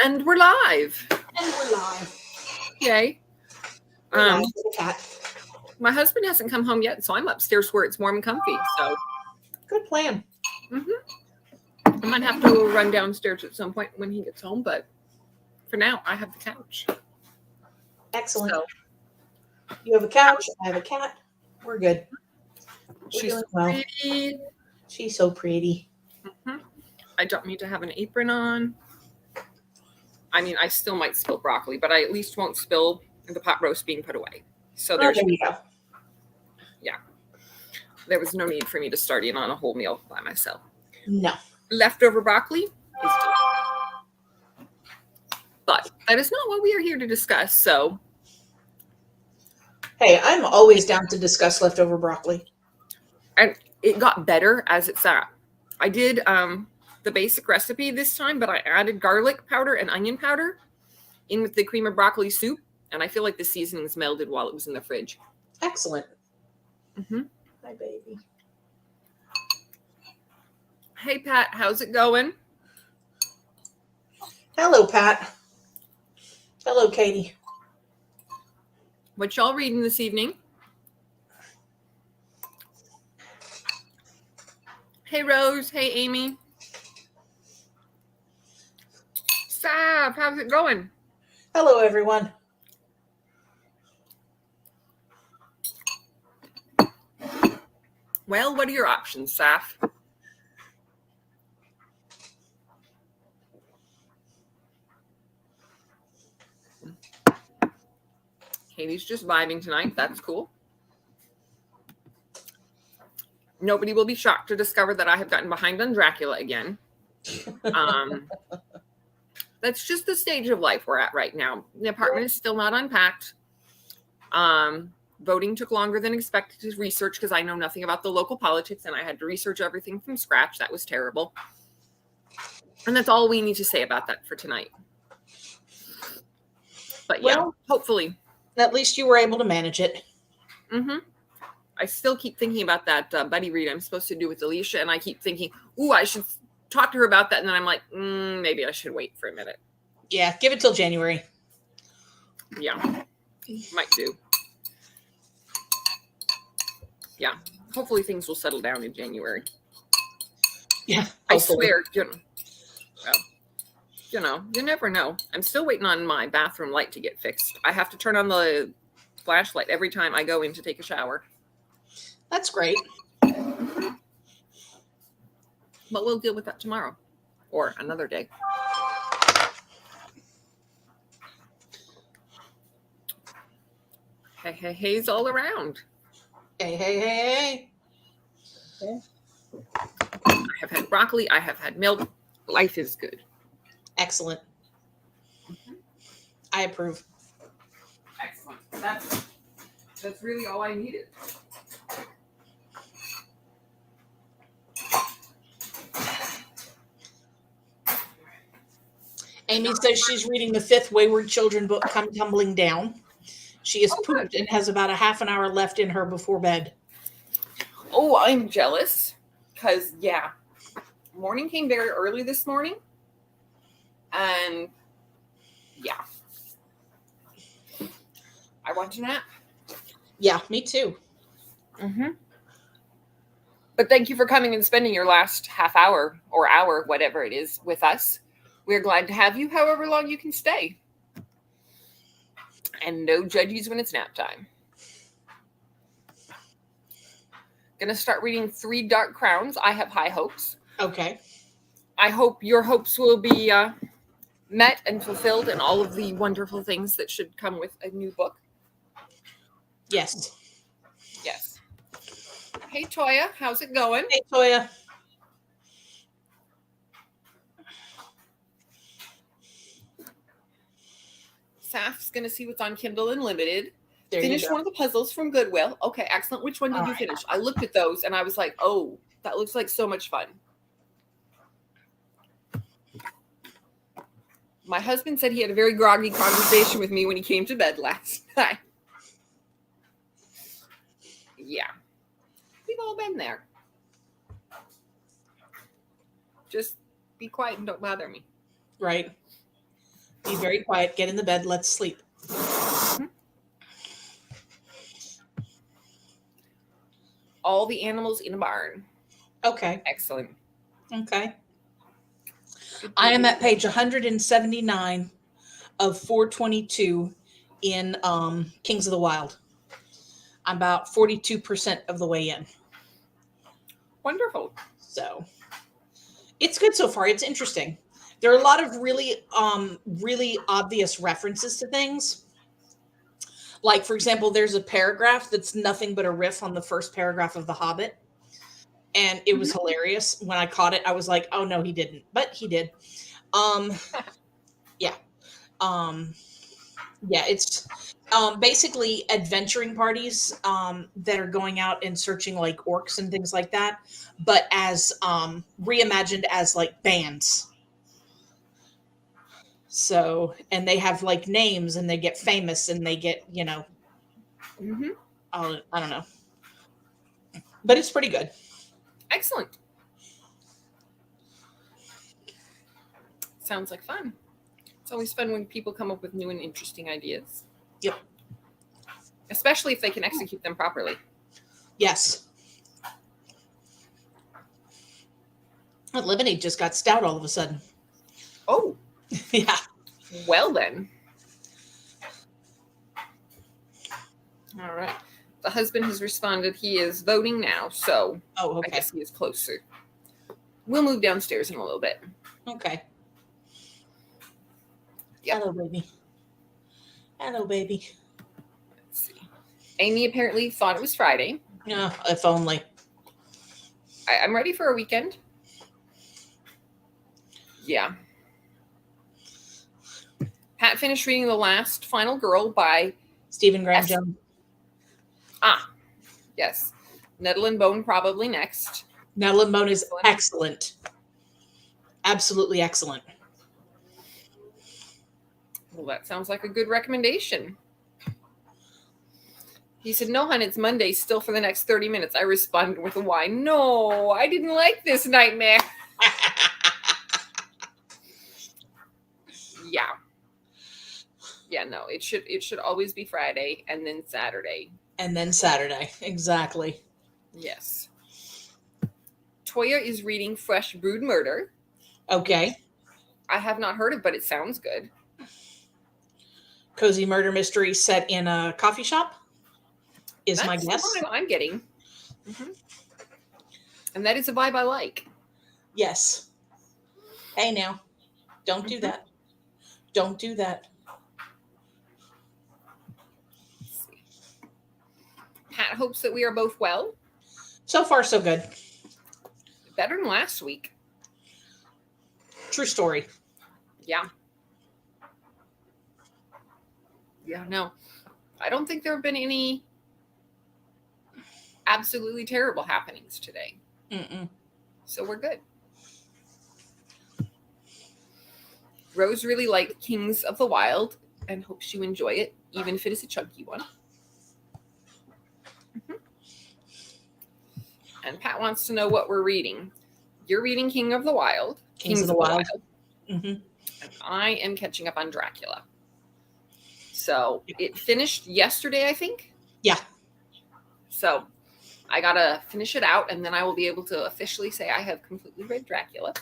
And we're live. Yay. My husband hasn't come home yet, so I'm upstairs where it's warm and comfy. So good plan. I might have to run downstairs at some point when he gets home, but for now, I have the couch. Excellent. So, you have a couch. I have a cat. We're good. She's so pretty. She's so pretty. I don't need to have an apron on. I mean, I still might spill broccoli, but I at least won't spill the pot roast being put away. So there you go. Yeah. There was no need for me to start in on a whole meal by myself. No. Leftover broccoli is delicious. But that is not what we are here to discuss. So, hey, I'm always down to discuss leftover broccoli. And it got better as it sat. I did the basic recipe this time, but I added garlic powder and onion powder in with the cream of broccoli soup. And I feel like the seasonings melded while it was in the fridge. Excellent. Hi, baby. Hey, Pat, how's it going? Hello, Pat. Hello, Katie. What y'all reading this evening? Hey, Rose. Hey, Amy. Sav, how's it going? Hello, everyone. Well, what are your options, Saf? Katie's just vibing tonight. That's cool. Nobody will be shocked to discover that I have gotten behind on Dracula again. That's just the stage of life we're at right now. The apartment is still not unpacked. Voting took longer than expected to research because I know nothing about the local politics and I had to research everything from scratch. That was terrible. And that's all we need to say about that for tonight. But yeah, well, hopefully. At least you were able to manage it. I still keep thinking about that buddy read I'm supposed to do with Alicia. And I keep thinking, ooh, I should talk to her about that. And then I'm like, maybe I should wait for a minute. Yeah, give it till January. Yeah, might do. Yeah, hopefully things will settle down in January. Yeah, I swear, you never know. I'm still waiting on my bathroom light to get fixed. I have to turn on the flashlight every time I go in to take a shower. That's great. But we'll deal with that tomorrow or another day. Hey, hey's all around. Hey. I have had broccoli. I have had milk. Life is good. Excellent. I approve. Excellent. That's really all I needed. Amy says she's reading the 5th Wayward Children book, Come Tumbling Down. She is pooped and has about a half an hour left in her before bed. Oh, I'm jealous. Because, yeah, morning came very early this morning. And, yeah. I want to nap. Yeah, me too. But thank you for coming and spending your last half hour or hour, whatever it is, with us. We're glad to have you however long you can stay. And no judgies when it's nap time. Gonna start reading 3 Dark Crowns. I have high hopes. Okay. I hope your hopes will be met and fulfilled and all of the wonderful things that should come with a new book. Yes. Hey, Toya, how's it going? Hey, Toya. Saf's going to see what's on Kindle Unlimited. There Finish one of the puzzles from Goodwill. Okay, excellent. Which one did you finish? I looked at those and I was like, oh, that looks like so much fun. My husband said he had a very groggy conversation with me when he came to bed last night. Yeah. We've all been there. Just be quiet and don't bother me. Right. Be very quiet. Get in the bed. Let's sleep. All the animals in a barn. Okay. Excellent. Okay. I am at page 179 of 422 in Kings of the Wild. I'm about 42% of the way in. Wonderful. So it's good so far. It's interesting. There are a lot of really obvious references to things. Like, for example, there's a paragraph that's nothing but a riff on the first paragraph of The Hobbit. And it was hilarious. When I caught it, I was like, oh no, he didn't. But he did. Yeah. Yeah, it's basically adventuring parties that are going out and searching like orcs and things like that, but as reimagined as like bands. So, and they have like names and they get famous and they get, I don't know. But it's pretty good. Excellent. Sounds like fun. It's always fun when people come up with new and interesting ideas. Yep. Especially if they can execute them properly. Yes. Lemonade just got stout all of a sudden. Oh. Yeah. Well then. All right. The husband has responded. He is voting now, so okay. I guess he is closer. We'll move downstairs in a little bit. Okay. Yep. Hello, baby. Hello, baby. Let's see. Amy apparently thought it was Friday. Yeah, if only. I'm ready for a weekend. Yeah. Pat finished reading The Last Final Girl by Stephen Graham Jones. Yes. Nettle and Bone probably next. Nettle and Bone is excellent. Absolutely excellent. Well, that sounds like a good recommendation. He said, no, hon, it's Monday, still for the next 30 minutes. I responded with a why. No, I didn't like this nightmare. Yeah. Yeah, no, it should always be Friday and then Saturday. And then Saturday. Exactly. Yes. Toya is reading Fresh Brood Murder. Okay. I have not heard of, but it sounds good. Cozy murder mystery set in a coffee shop is That's my guess. The one I'm getting. Mm-hmm. And that is a vibe I like. Yes. Hey now, don't do that. Don't do that. Pat hopes that we are both well. So far, so good. Better than last week. True story. Yeah. Yeah, no. I don't think there have been any absolutely terrible happenings today. So we're good. Rose really liked Kings of the Wild and hopes you enjoy it, even if it is a chunky one. And Pat wants to know what we're reading. You're reading King of the Wild. Kings of the Wild. And I am catching up on Dracula. So it finished yesterday, I think. Yeah. So I got to finish it out, and then I will be able to officially say I have completely read Dracula.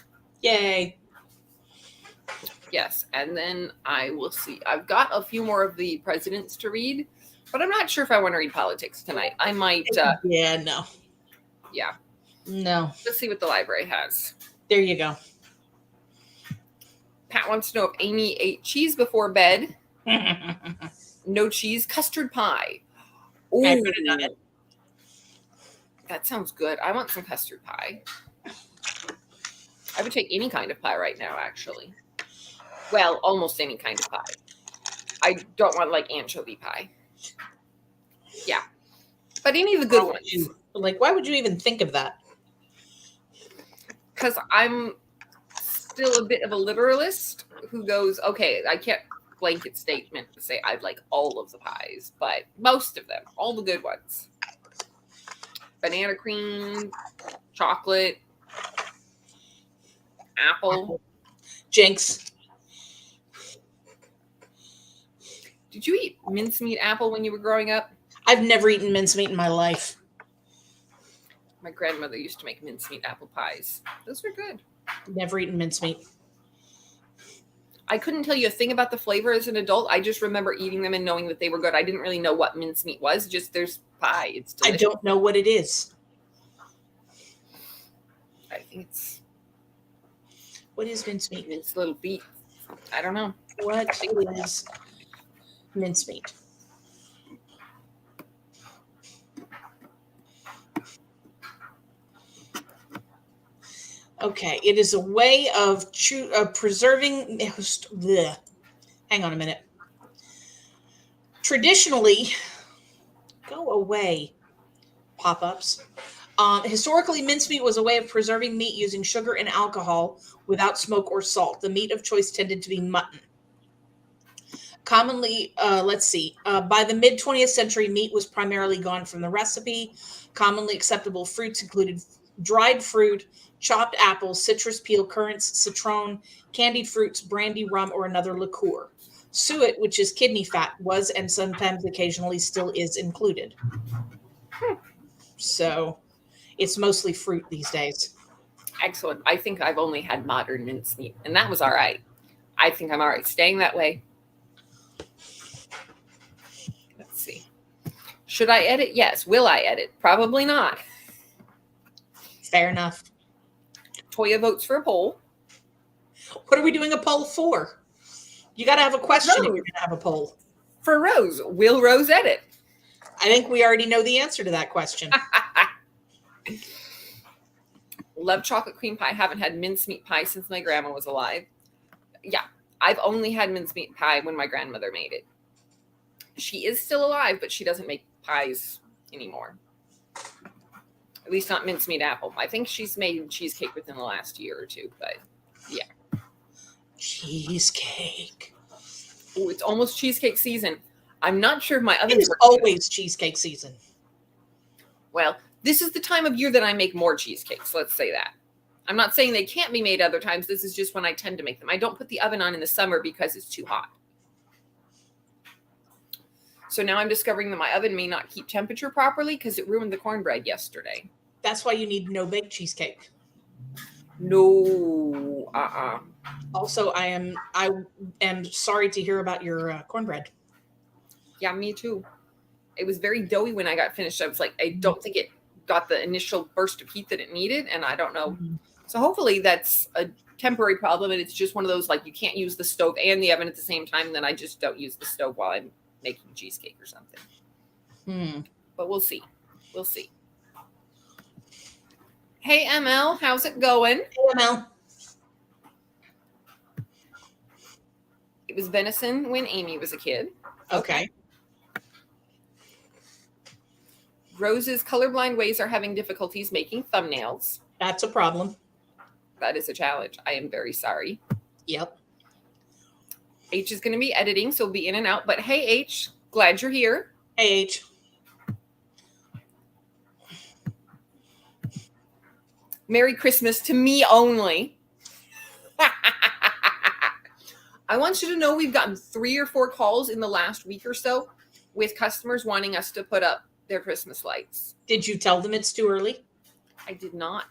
Yay. Yes. And then I will see. I've got a few more of the presidents to read, but I'm not sure if I want to read politics tonight. I might. Yeah, no. Yeah. No. Let's see what the library has. There you go. Pat wants to know if Amy ate cheese before bed. No cheese, custard pie. Ooh, I could have done it. That sounds good. I want some custard pie. I would take any kind of pie right now, actually. Well, almost any kind of pie. I don't want like anchovy pie. Yeah. But any of the good ones. Like, why would you even think of that? Because I'm still a bit of a literalist who goes, okay, I can't blanket statement to say I'd like all of the pies, but most of them, all the good ones. Banana cream, chocolate, apple. Jinx. Did you eat mincemeat apple when you were growing up? I've never eaten mincemeat in my life. My grandmother used to make mincemeat apple pies. Those were good. Never eaten mincemeat. I couldn't tell you a thing about the flavor as an adult. I just remember eating them and knowing that they were good. I didn't really know what mincemeat was. Just there's pie. It's delicious. I don't know what it is. I think it's What is mincemeat? minced little beef. I don't know. What is mincemeat? Okay, it is a way of preserving. Bleh. Hang on a minute. Traditionally, go away, pop-ups. Historically, mincemeat was a way of preserving meat using sugar and alcohol without smoke or salt. The meat of choice tended to be mutton. Commonly, by the mid-20th century, meat was primarily gone from the recipe. Commonly acceptable fruits included dried fruit, chopped apples, citrus peel, currants, citron, candied fruits, brandy, rum, or another liqueur. Suet, which is kidney fat, was and sometimes occasionally still is included. So it's mostly fruit these days. Excellent. I think I've only had modern mincemeat, and that was all right. I think I'm all right staying that way. Let's see. Should I edit? Yes. Will I edit? Probably not. Fair enough. Toya votes for a poll. What are we doing a poll for? You got to have a question if you're going to have a poll. For Rose, will Rose edit? I think we already know the answer to that question. Love chocolate cream pie. Haven't had mincemeat pie since my grandma was alive. Yeah, I've only had mincemeat pie when my grandmother made it. She is still alive, but she doesn't make pies anymore. At least not mincemeat apple. I think she's made cheesecake within the last year or two, but yeah. Cheesecake. Oh, it's almost cheesecake season. I'm not sure if my oven. It is always cheesecake season. Well, this is the time of year that I make more cheesecakes. Let's say that. I'm not saying they can't be made other times. This is just when I tend to make them. I don't put the oven on in the summer because it's too hot. So now I'm discovering that my oven may not keep temperature properly because it ruined the cornbread yesterday. That's why you need no-bake cheesecake. No. Also, I am sorry to hear about your cornbread. Yeah, me too. It was very doughy when I got finished. I was like, I don't think it got the initial burst of heat that it needed, and I don't know. Mm-hmm. So hopefully that's a temporary problem, and it's just one of those, like, you can't use the stove and the oven at the same time, and then I just don't use the stove while I'm making cheesecake or something. But we'll see. We'll see. Hey, ML, how's it going? Hey, ML. It was venison when Amy was a kid. Okay. Rose's colorblind ways are having difficulties making thumbnails. That's a problem. That is a challenge. I am very sorry. Yep. H is going to be editing, so we'll be in and out. But hey, H, glad you're here. Hey, H. Merry Christmas to me only. I want you to know we've gotten 3 or 4 calls in the last week or so with customers wanting us to put up their Christmas lights. Did you tell them it's too early? I did not.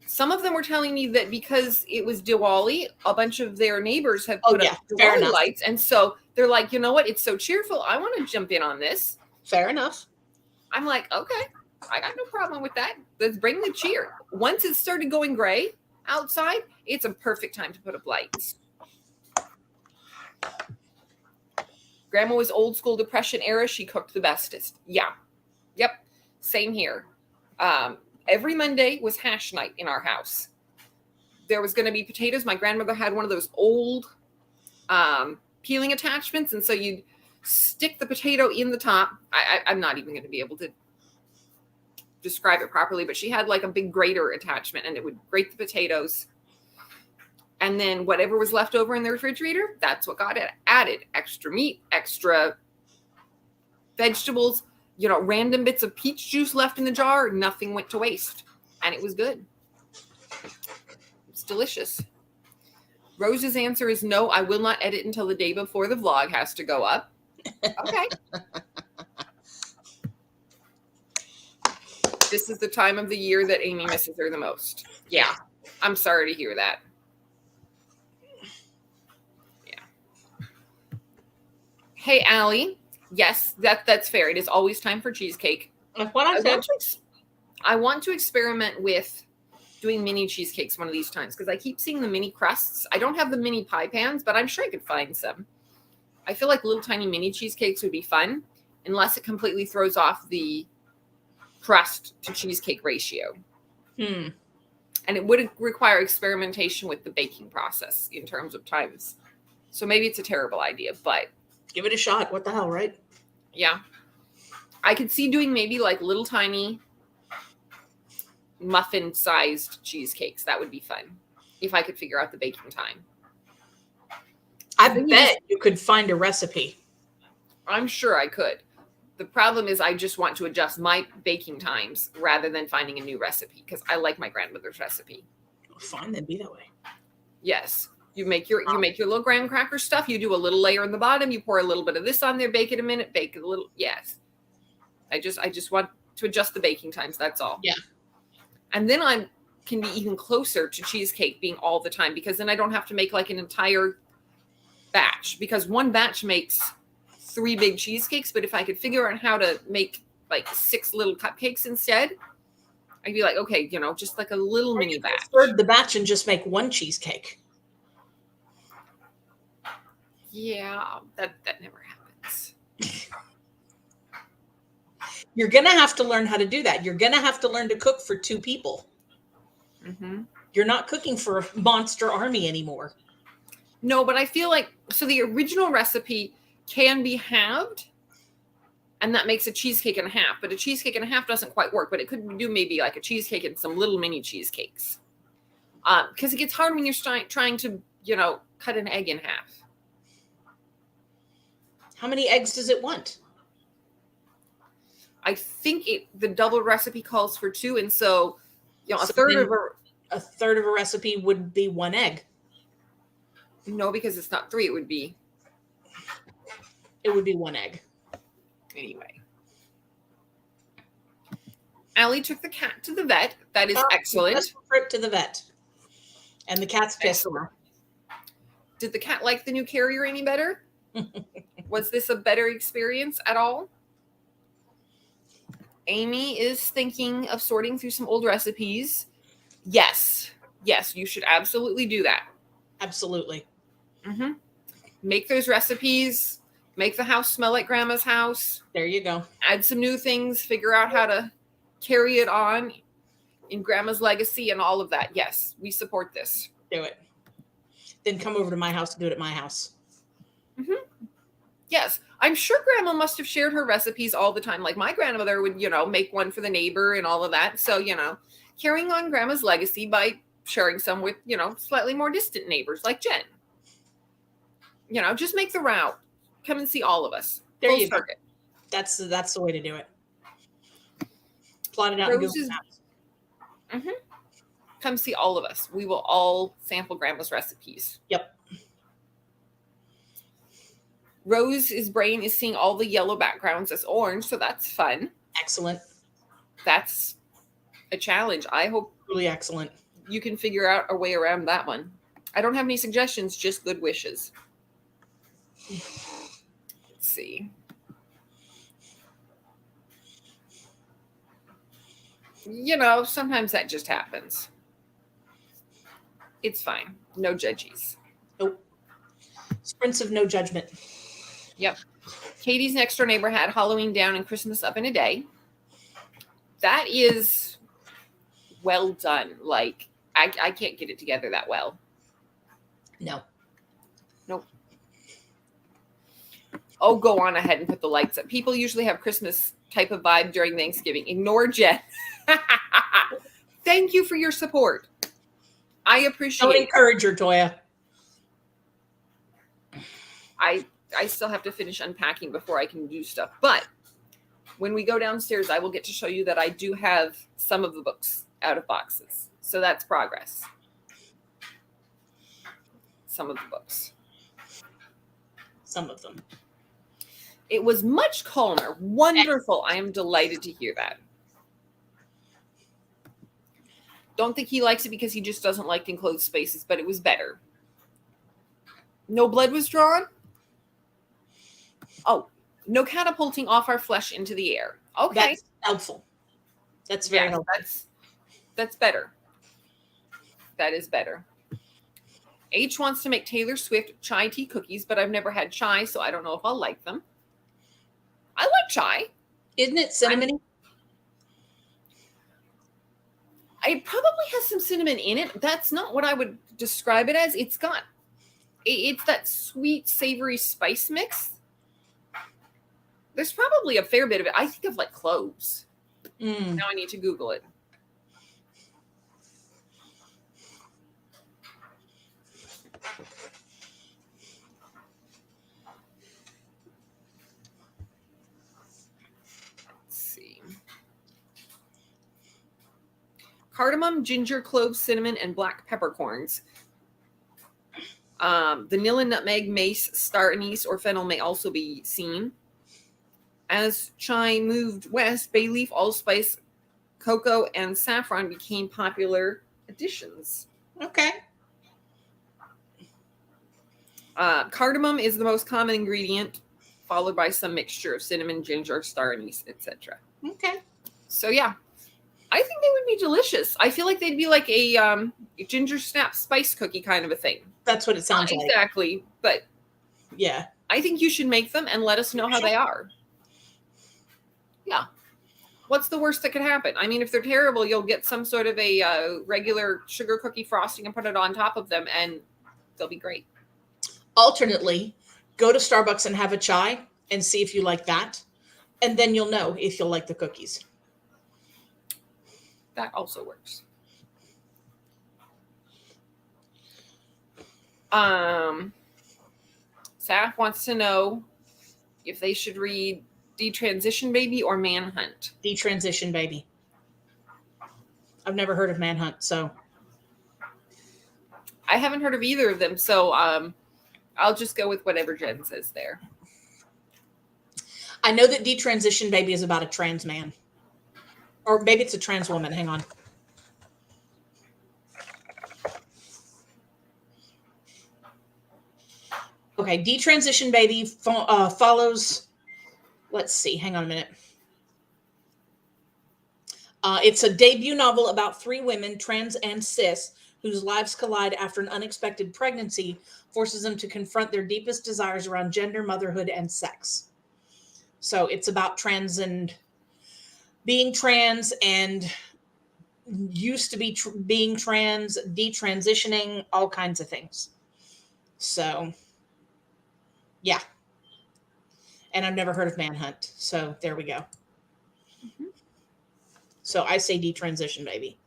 Some of them were telling me that because it was Diwali, a bunch of their neighbors have put up Diwali lights. And so they're like, you know what? It's so cheerful. I want to jump in on this. Fair enough. I'm like, okay, I got no problem with that. Let's bring the cheer. Once it started going gray outside, it's a perfect time to put up lights. Grandma was old school Depression era. She cooked the bestest. Yeah. Yep. Same here. Every Monday was hash night in our house. There was going to be potatoes. My grandmother had one of those old peeling attachments. And so you'd stick the potato in the top. I'm not even going to be able to describe it properly, but she had like a big grater attachment and it would grate the potatoes. And then whatever was left over in the refrigerator, that's what got added. Extra meat, extra vegetables, random bits of peach juice left in the jar. Nothing went to waste. And it was good. It's delicious. Rose's answer is no, I will not edit until the day before the vlog has to go up. Okay. This is the time of the year that Amy misses her the most. Yeah. I'm sorry to hear that. Yeah. Hey, Allie. Yes, that's fair. It is always time for cheesecake. That's what I said. I want to experiment with doing mini cheesecakes one of these times because I keep seeing the mini crusts. I don't have the mini pie pans, but I'm sure I could find some. I feel like little tiny mini cheesecakes would be fun unless it completely throws off the crust to cheesecake ratio. And it would require experimentation with the baking process in terms of times. So maybe it's a terrible idea, but give it a shot. What the hell, right? Yeah. I could see doing maybe like little tiny muffin sized cheesecakes. That would be fun if I could figure out the baking time. I bet you could find a recipe. I'm sure I could. The problem is I just want to adjust my baking times rather than finding a new recipe because I like my grandmother's recipe. Fine, then be that way. Yes. You make your little graham cracker stuff. You do a little layer in the bottom. You pour a little bit of this on there. Bake it a minute. Bake it a little. Yes. I just want to adjust the baking times. That's all. Yeah. And then I can be even closer to cheesecake being all the time because then I don't have to make like an entire batch because one batch makes 3 big cheesecakes. But if I could figure out how to make like 6 little cupcakes instead, I'd be like, okay, just like a little mini batch. Third the batch and just make 1 cheesecake. Yeah, that never happens. You're going to have to learn how to do that. You're going to have to learn to cook for 2 people. Mm-hmm. You're not cooking for a monster army anymore. No, but I feel like, so the original recipe can be halved, and that makes a cheesecake and a half. But a cheesecake and a half doesn't quite work, but it could do maybe like a cheesecake and some little mini cheesecakes. Because it gets hard when you're trying to, cut an egg in half. How many eggs does it want? I think the double recipe calls for 2, and so a third of a recipe would be 1 egg. No, because it's not 3. It would be 1 egg. Anyway, Allie took the cat to the vet. That is excellent. Trip to the vet, and the cat's pissed. Did the cat like the new carrier any better? Was this a better experience at all? Amy is thinking of sorting through some old recipes. Yes, you should absolutely do that. Absolutely. Mm-hmm. Make those recipes. Make the house smell like Grandma's house. There you go. Add some new things. Figure out how to carry it on in Grandma's legacy and all of that. Yes, we support this. Do it. Then come over to my house to do it at my house. Mm-hmm. Yes, I'm sure Grandma must have shared her recipes all the time. Like my grandmother would, make one for the neighbor and all of that. So, carrying on Grandma's legacy by sharing some with, slightly more distant neighbors like Jen. Just make the route. Come and see all of us. There you go. That's the way to do it. Plot it out and go. Mm-hmm. Come see all of us. We will all sample Grandma's recipes. Yep. Rose's brain is seeing all the yellow backgrounds as orange, so that's fun. Excellent. That's a challenge. I hope really excellent. You can figure out a way around that one. I don't have any suggestions, just good wishes. Let's see. Sometimes that just happens. It's fine. No judgies. Nope. Sprints of no judgment. Yep. Katie's next door neighbor had Halloween down and Christmas up in a day. That is well done. Like, I can't get it together that well. No. Nope. Oh, go on ahead and put the lights up. People usually have Christmas type of vibe during Thanksgiving. Ignore Jen. Thank you for your support. I appreciate it. Don't encourage her, Toya. I still have to finish unpacking before I can do stuff. But when we go downstairs, I will get to show you that I do have some of the books out of boxes. So that's progress. some of the books. Some of them. It was much calmer. Wonderful. I am delighted to hear that. Don't think he likes it because he just doesn't like enclosed spaces, but it was better. No blood was drawn. Oh, no catapulting off our flesh into the air. Okay. That's helpful. That's very helpful. That's better. That is better. H wants to make Taylor Swift chai tea cookies, but I've never had chai, so I don't know if I'll like them. I like chai. Isn't it cinnamony? It probably has some cinnamon in it. That's not what I would describe it as. It's that sweet, savory spice mix. There's probably a fair bit of it. I think of like cloves. Now I need to Google it. Cardamom, ginger, cloves, cinnamon, and black peppercorns. Vanilla, nutmeg, mace, star anise, or fennel may also be seen. As chai moved west, bay leaf, allspice, cocoa, and saffron became popular additions. Okay. Cardamom is the most common ingredient, followed by some mixture of cinnamon, ginger, star anise, etc. Okay. So yeah, I think they would be delicious. I feel like they'd be like a ginger snap spice cookie kind of a thing. That's what it sounds like. Exactly, but yeah, I think you should make them and let us know how they are. Yeah. What's the worst that could happen? I mean, if they're terrible, you'll get some sort of a regular sugar cookie frosting and put it on top of them, and they'll be great. Alternately, go to Starbucks and have a chai and see if you like that, and then you'll know if you'll like the cookies. That also works. Saf wants to know if they should read Detransition Baby or Manhunt. Detransition Baby. I've never heard of Manhunt, so. I haven't heard of either of them, so I'll just go with whatever Jen says there. I know that Detransition Baby is about a trans man. Or maybe it's a trans woman. Hang on. Okay, Detransition Baby follows... Let's see. Hang on a minute. It's a debut novel about 3 women, trans and cis, whose lives collide after an unexpected pregnancy forces them to confront their deepest desires around gender, motherhood, and sex. So it's about trans and being trans and used to be being trans, detransitioning, all kinds of things. So, yeah. And I've never heard of Manhunt. So there we go. Mm-hmm. So I say Detransition Baby.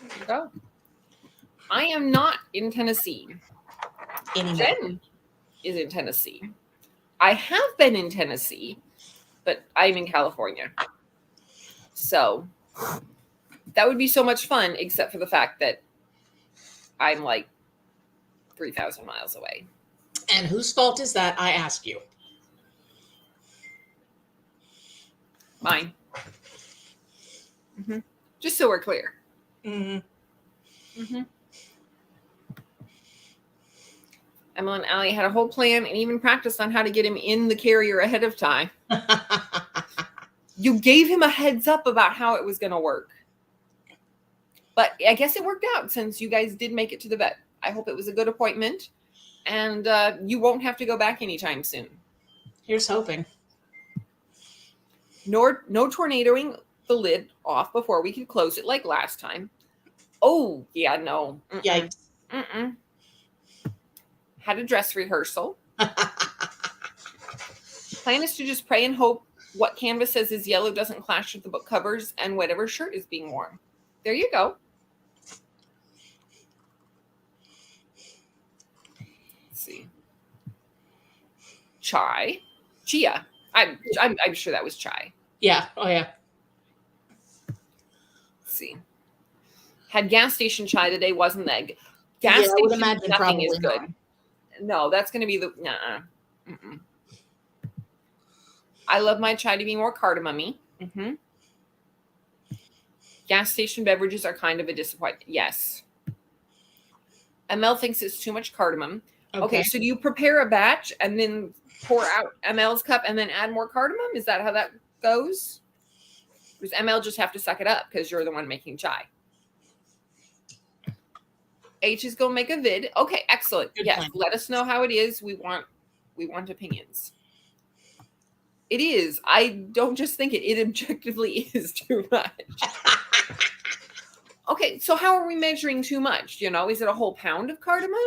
There you go. I am not in Tennessee. Anymore. Jen is in Tennessee. I have been in Tennessee, but I'm in California. So that would be so much fun, except for the fact that I'm like 3,000 miles away. And whose fault is that, I ask you? Mine. Mm-hmm. Just so we're clear. Mm-hmm. Mm-hmm. Emma and Allie had a whole plan and even practiced on how to get him in the carrier ahead of time. You gave him a heads up about how it was going to work. But I guess it worked out since you guys did make it to the vet. I hope it was a good appointment. And you won't have to go back anytime soon. Here's hoping. No tornadoing the lid off before we could close it like last time. Oh, yeah, no. Mm-mm. Yikes. Mm-mm. Had a dress rehearsal. Plan is to just pray and hope what canvas says is yellow doesn't clash with the book covers and whatever shirt is being worn. There you go. Let's see. Chai. Chia. I'm sure that was chai. Yeah. Oh, yeah. Let's see. Had gas station chai today, wasn't that? Gas I would station imagine nothing probably is good. not. No, that's going to be the, nuh-uh. Mm-mm. I love my chai to be more cardamom-y. Mm-hmm. Gas station beverages are kind of a disappointment. Yes. ML thinks it's too much cardamom. Okay, so do you prepare a batch and then pour out ML's cup and then add more cardamom? Is that how that goes? Does ML just have to suck it up because you're the one making chai? H is going to make a vid. Okay, excellent. Good yes, plan. Let us know how it is. We want opinions. It is. I don't just think it. It objectively is too much. Okay, so how are we measuring too much? You know, is it a whole pound of cardamom?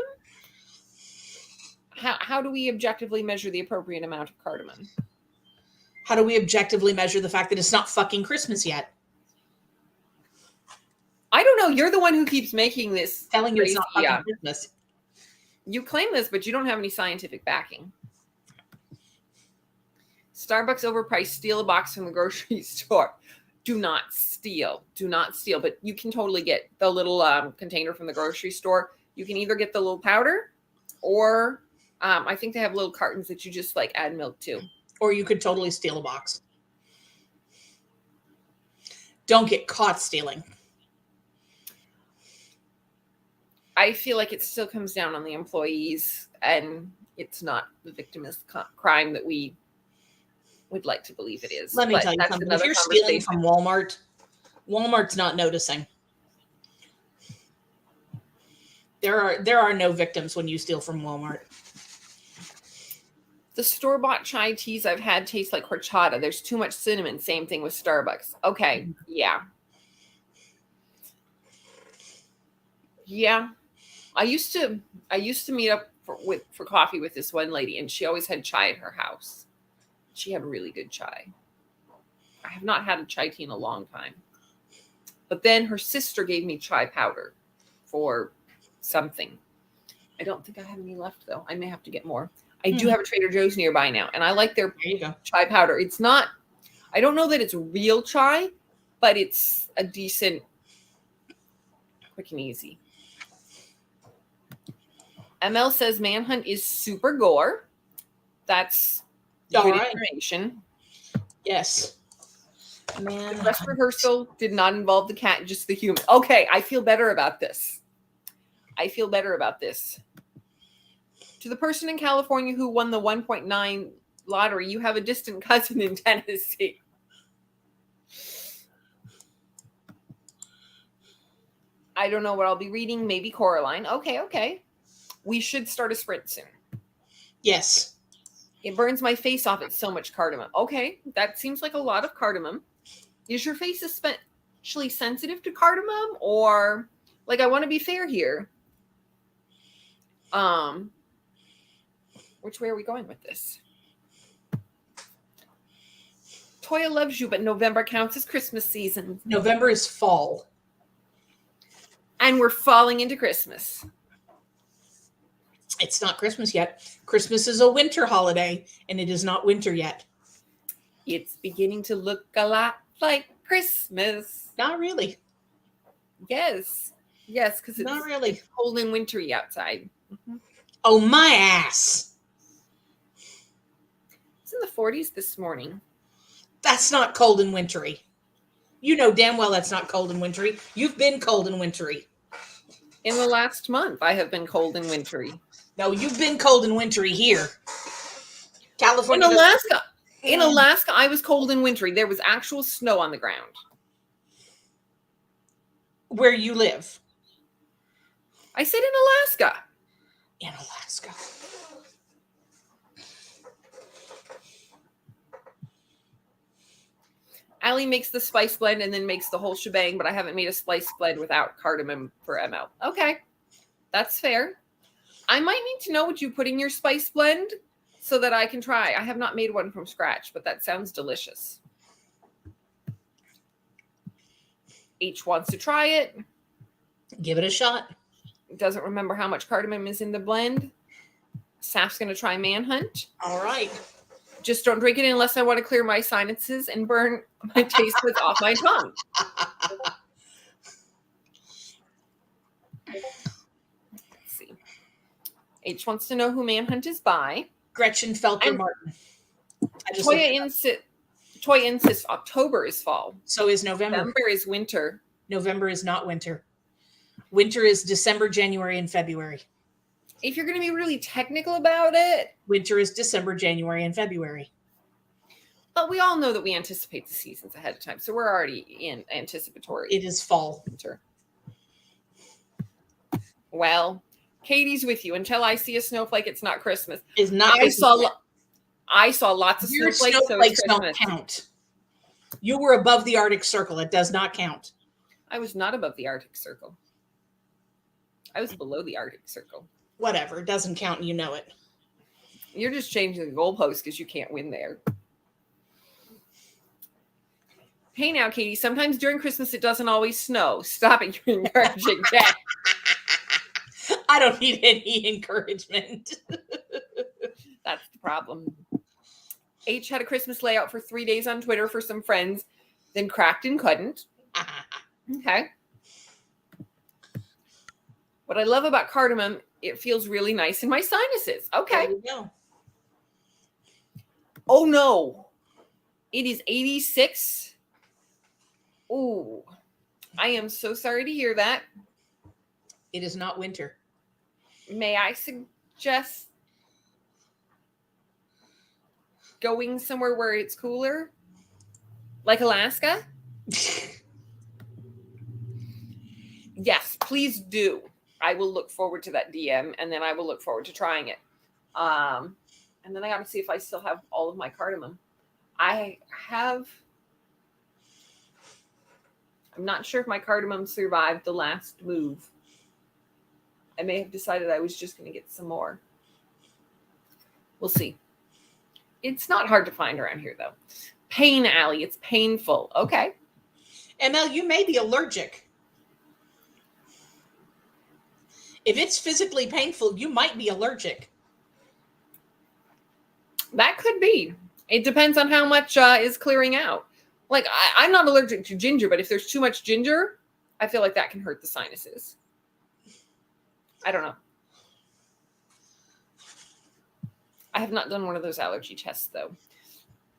How do we objectively measure the appropriate amount of cardamom? How do we objectively measure the fact that it's not fucking Christmas yet? I don't know. You're the one who keeps making this. Telling you it's not fucking Christmas. You claim this, but you don't have any scientific backing. Starbucks overpriced. Steal a box from the grocery store. Do not steal. Do not steal. But you can totally get the little container from the grocery store. You can either get the little powder or I think they have little cartons that you just like add milk to. Or you could totally steal a box. Don't get caught stealing. I feel like it still comes down on the employees, and it's not the victimless crime that we would like to believe it is. Let me tell you something. If you're stealing from Walmart, Walmart's not noticing. There are no victims when you steal from Walmart. The store-bought chai teas I've had taste like horchata. There's too much cinnamon. Same thing with Starbucks. Okay, yeah. Yeah. I used to meet up for coffee with this one lady, and she always had chai at her house. She had really good chai. I have not had a chai tea in a long time. But then her sister gave me chai powder for something. I don't think I have any left, though. I may have to get more. I do have a Trader Joe's nearby now, and I like their chai powder. It's not, I don't know that it's real chai, but it's a decent, quick and easy. ML says Manhunt is super gore. That's good information. Yes. Man, the dress rehearsal did not involve the cat, just the human. Okay, I feel better about this. To the person in California who won the 1.9 lottery, you have a distant cousin in Tennessee. I don't know what I'll be reading. Maybe Coraline. Okay. We should start a sprint soon. Yes. It burns my face off. It's so much cardamom. Okay, that seems like a lot of cardamom. Is your face especially sensitive to cardamom? Or, like, I want to be fair here. Which way are we going with this? Toya loves you, but November counts as Christmas season. November is fall. And we're falling into Christmas. It's not Christmas yet. Christmas is a winter holiday, and it is not winter yet. It's beginning to look a lot like Christmas. Not really. Yes, because it's not really cold and wintry outside. Mm-hmm. Oh, my ass. It's in the 40s this morning. That's not cold and wintry. You know damn well that's not cold and wintry. You've been cold and wintry. In the last month, I have been cold and wintry. No, you've been cold and wintry here. California. In Alaska, I was cold and wintry. There was actual snow on the ground. Where you live? I said in Alaska. In Alaska. Allie makes the spice blend and then makes the whole shebang, but I haven't made a spice blend without cardamom for ML. Okay, that's fair. I might need to know what you put in your spice blend so that I can try. I have not made one from scratch, but that sounds delicious. H wants to try it. Give it a shot. Doesn't remember how much cardamom is in the blend. Saf's going to try Manhunt. All right. Just don't drink it unless I want to clear my sinuses and burn my taste buds off my tongue. Let's see. H wants to know who Manhunt is by. Gretchen Felker And Martin. Toya insists October is fall. So is November. November is winter. November is not winter. Winter is December, January, and February. If you're going to be really technical about it, winter is December, January, and February. But we all know that we anticipate the seasons ahead of time, so we're already in anticipatory. It is fall. Winter. Well, Katie's with you. Until I see a snowflake, it's not Christmas. It's not. I saw lots of Your snowflakes. Snowflakes don't count. You were above the Arctic Circle. It does not count. I was not above the Arctic Circle. I was below the Arctic Circle. Whatever. It doesn't count, and you know it. You're just changing the goalpost because you can't win there. Hey now, Katie, sometimes during Christmas it doesn't always snow. Stop it, you're encouraging Jack. I don't need any encouragement. That's the problem. H had a Christmas layout for 3 days on Twitter for some friends, then cracked and couldn't. Okay. What I love about cardamom, it feels really nice in my sinuses. Okay. There you go. Oh no. It is 86. Ooh. I am so sorry to hear that. It is not winter. May I suggest going somewhere where it's cooler? Like Alaska? Yes, please do. I will look forward to that DM, and then I will look forward to trying it. And then I got to see if I still have all of my cardamom. I'm not sure if my cardamom survived the last move. I may have decided I was just going to get some more. We'll see. It's not hard to find around here, though. Pain Alley. It's painful. Okay. ML, you may be allergic. If it's physically painful, you might be allergic. That could be. It depends on how much is clearing out. Like, I'm not allergic to ginger, but if there's too much ginger, I feel like that can hurt the sinuses. I don't know. I have not done one of those allergy tests, though.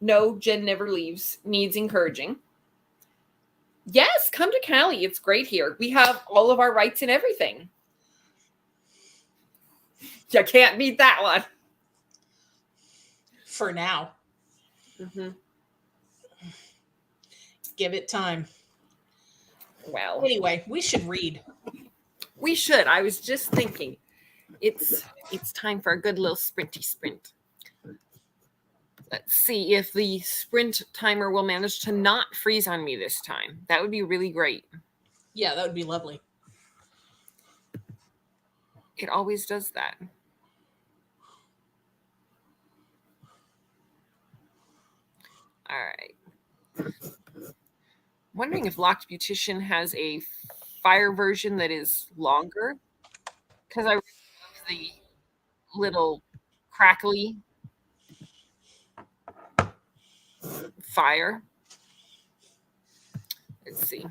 No, Jen never leaves. Needs encouraging. Yes, come to Cali. It's great here. We have all of our rights and everything. You can't beat that one. For now. Mm-hmm. Give it time. Well. Anyway, we should read. We should. I was just thinking. It's time for a good little sprinty sprint. Let's see if the sprint timer will manage to not freeze on me this time. That would be really great. Yeah, that would be lovely. It always does that. All right. Wondering if Locked Beautician has a fire version that is longer. Because I really love the little crackly fire. Let's see.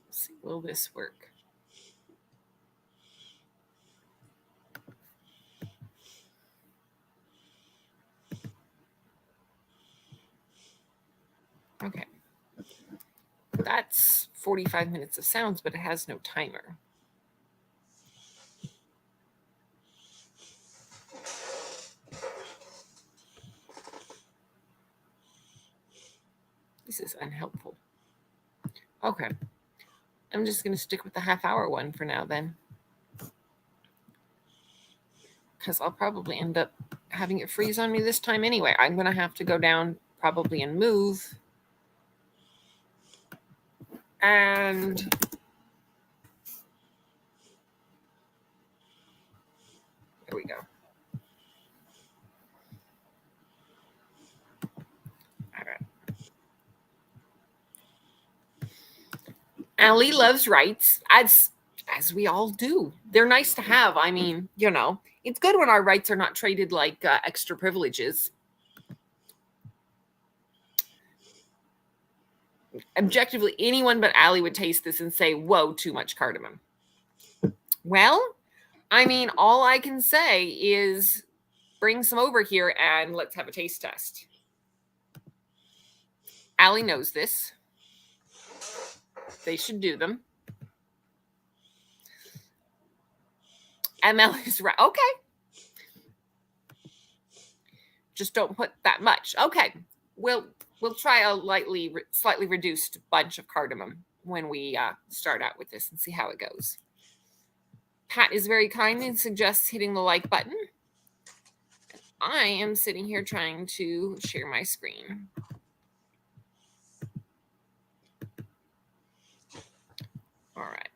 Let's see, will this work? Okay. That's 45 minutes of sounds, but it has no timer. This is unhelpful. Okay. I'm just going to stick with the half-hour one for now then. Because I'll probably end up having it freeze on me this time anyway. I'm going to have to go down probably and move. And there we go. All right. Allie loves rights, as we all do. They're nice to have. I mean, you know, It's good when our rights are not treated like extra privileges. Objectively, anyone but Allie would taste this and say, whoa, too much cardamom. Well, I mean, all I can say is bring some over here and let's have a taste test. Allie knows this. They should do them. ML is right. Okay. Just don't put that much. Okay. We'll try a slightly reduced bunch of cardamom when we start out with this and see how it goes. Pat is very kind and suggests hitting the like button. I am sitting here trying to share my screen. All right.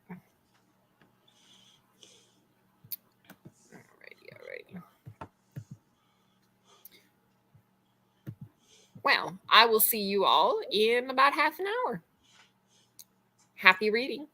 Alrighty. Well, I will see you all in about half an hour. Happy reading.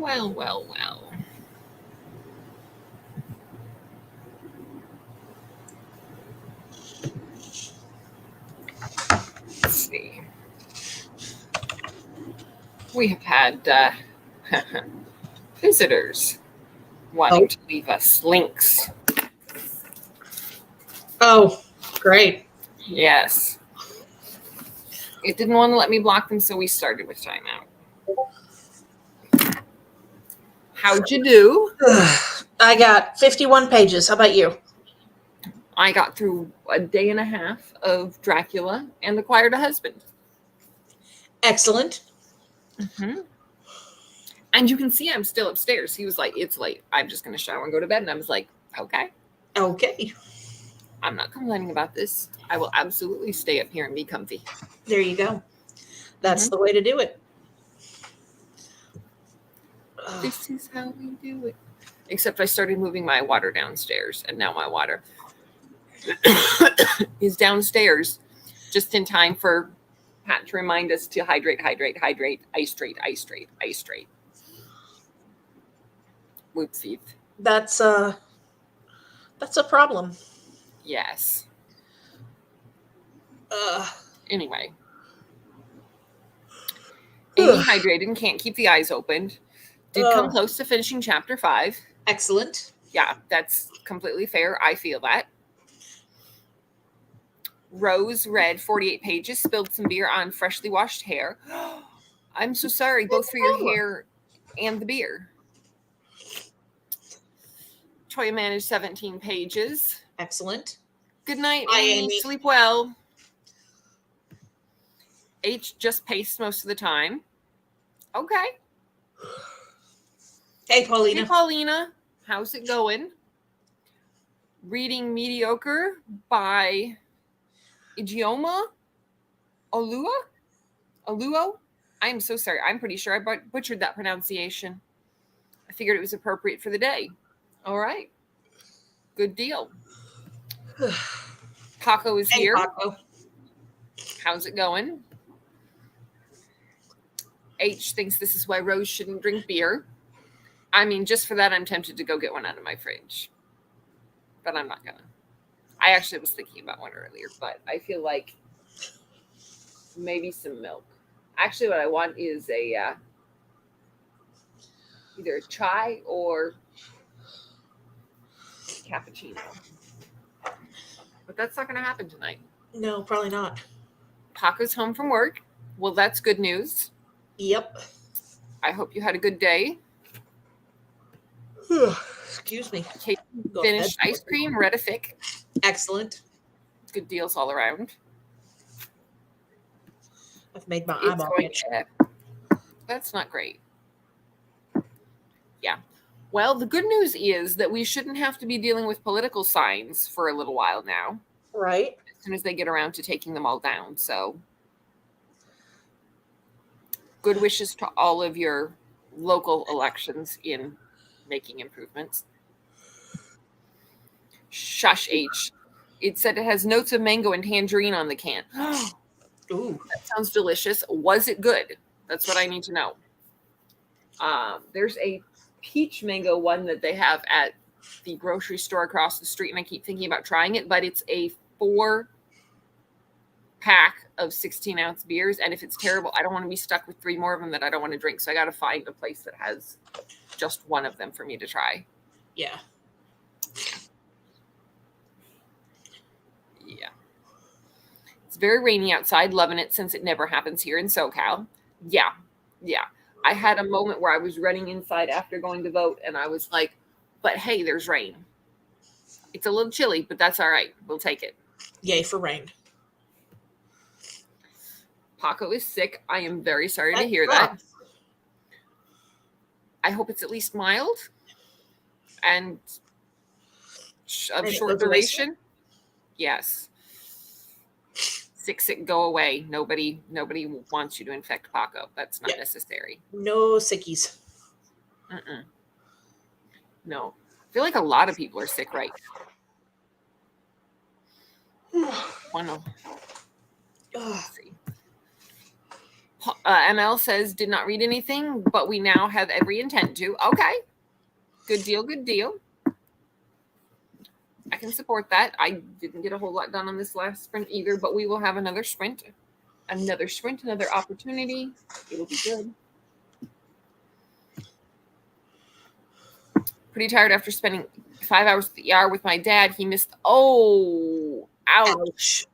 Well, well, well. Let's see. We have had visitors wanting to leave us links. Oh, great. Yes. It didn't want to let me block them, so we started with timeout. How'd you do? I got 51 pages. How about you? I got through a day and a half of Dracula and acquired a husband. Excellent. Mm-hmm. And you can see I'm still upstairs. He was like, it's late. I'm just going to shower and go to bed. And I was like, okay. Okay. I'm not complaining about this. I will absolutely stay up here and be comfy. There you go. That's the way to do it. This is how we do it. Except I started moving my water downstairs, and now my water is downstairs just in time for Pat to remind us to hydrate, hydrate, hydrate, ice-trate, ice-trate, ice-trate. Whoopsies. That's a problem. Yes. Anyway. Amy hydrated and can't keep the eyes opened. Did come close to finishing chapter 5. Excellent. Yeah, that's completely fair. I feel that. Rose read 48 pages, spilled some beer on freshly washed hair. I'm so sorry, both for your hair and the beer. Toya managed 17 pages. Excellent. Good night, Bye, Amy. Amy. Sleep well. H just paced most of the time. Okay. Hey, Paulina. Hey, Paulina. How's it going? Reading Mediocre by Ijeoma Oluo? I'm so sorry. I'm pretty sure I butchered that pronunciation. I figured it was appropriate for the day. All right. Good deal. Paco is here. Paco. How's it going? H thinks this is why Rose shouldn't drink beer. I mean, just for that, I'm tempted to go get one out of my fridge. But I'm not going to. I actually was thinking about one earlier, but I feel like maybe some milk. Actually, what I want is a either a chai or cappuccino. But that's not going to happen tonight. No, probably not. Paco's home from work. Well, that's good news. Yep. I hope you had a good day. Excuse me. Kate finished ice cream, read a fic. Excellent. Good deals all around. I've made my eyeball itch. That's not great. Yeah. Well, the good news is that we shouldn't have to be dealing with political signs for a little while now. Right. As soon as they get around to taking them all down. So good wishes to all of your local elections in making improvements. Shush H. It said it has notes of mango and tangerine on the can. Ooh. That sounds delicious. Was it good? That's what I need to know. There's a peach mango one that they have at the grocery store across the street, and I keep thinking about trying it, but it's a 4-pack of 16-ounce beers, and if it's terrible, I don't want to be stuck with 3 more of them that I don't want to drink, so I got to find a place that has just one of them for me to try. Yeah. Yeah. It's very rainy outside. Loving it since it never happens here in SoCal. Yeah. I had a moment where I was running inside after going to vote, and I was like, but hey, there's rain. It's a little chilly, but that's all right. We'll take it. Yay for rain. Paco is sick. I am very sorry to hear that. I hope it's at least mild and of short duration. Yes. Sick, go away. Nobody wants you to infect Paco. That's not necessary. No sickies. No. I feel like a lot of people are sick right now. Let's see. ML says, did not read anything, but we now have every intent to. Okay. Good deal, good deal. I can support that. I didn't get a whole lot done on this last sprint either, but we will have another sprint, another opportunity. It'll be good. Pretty tired after spending 5 hours at the ER with my dad. He missed. Oh, ouch.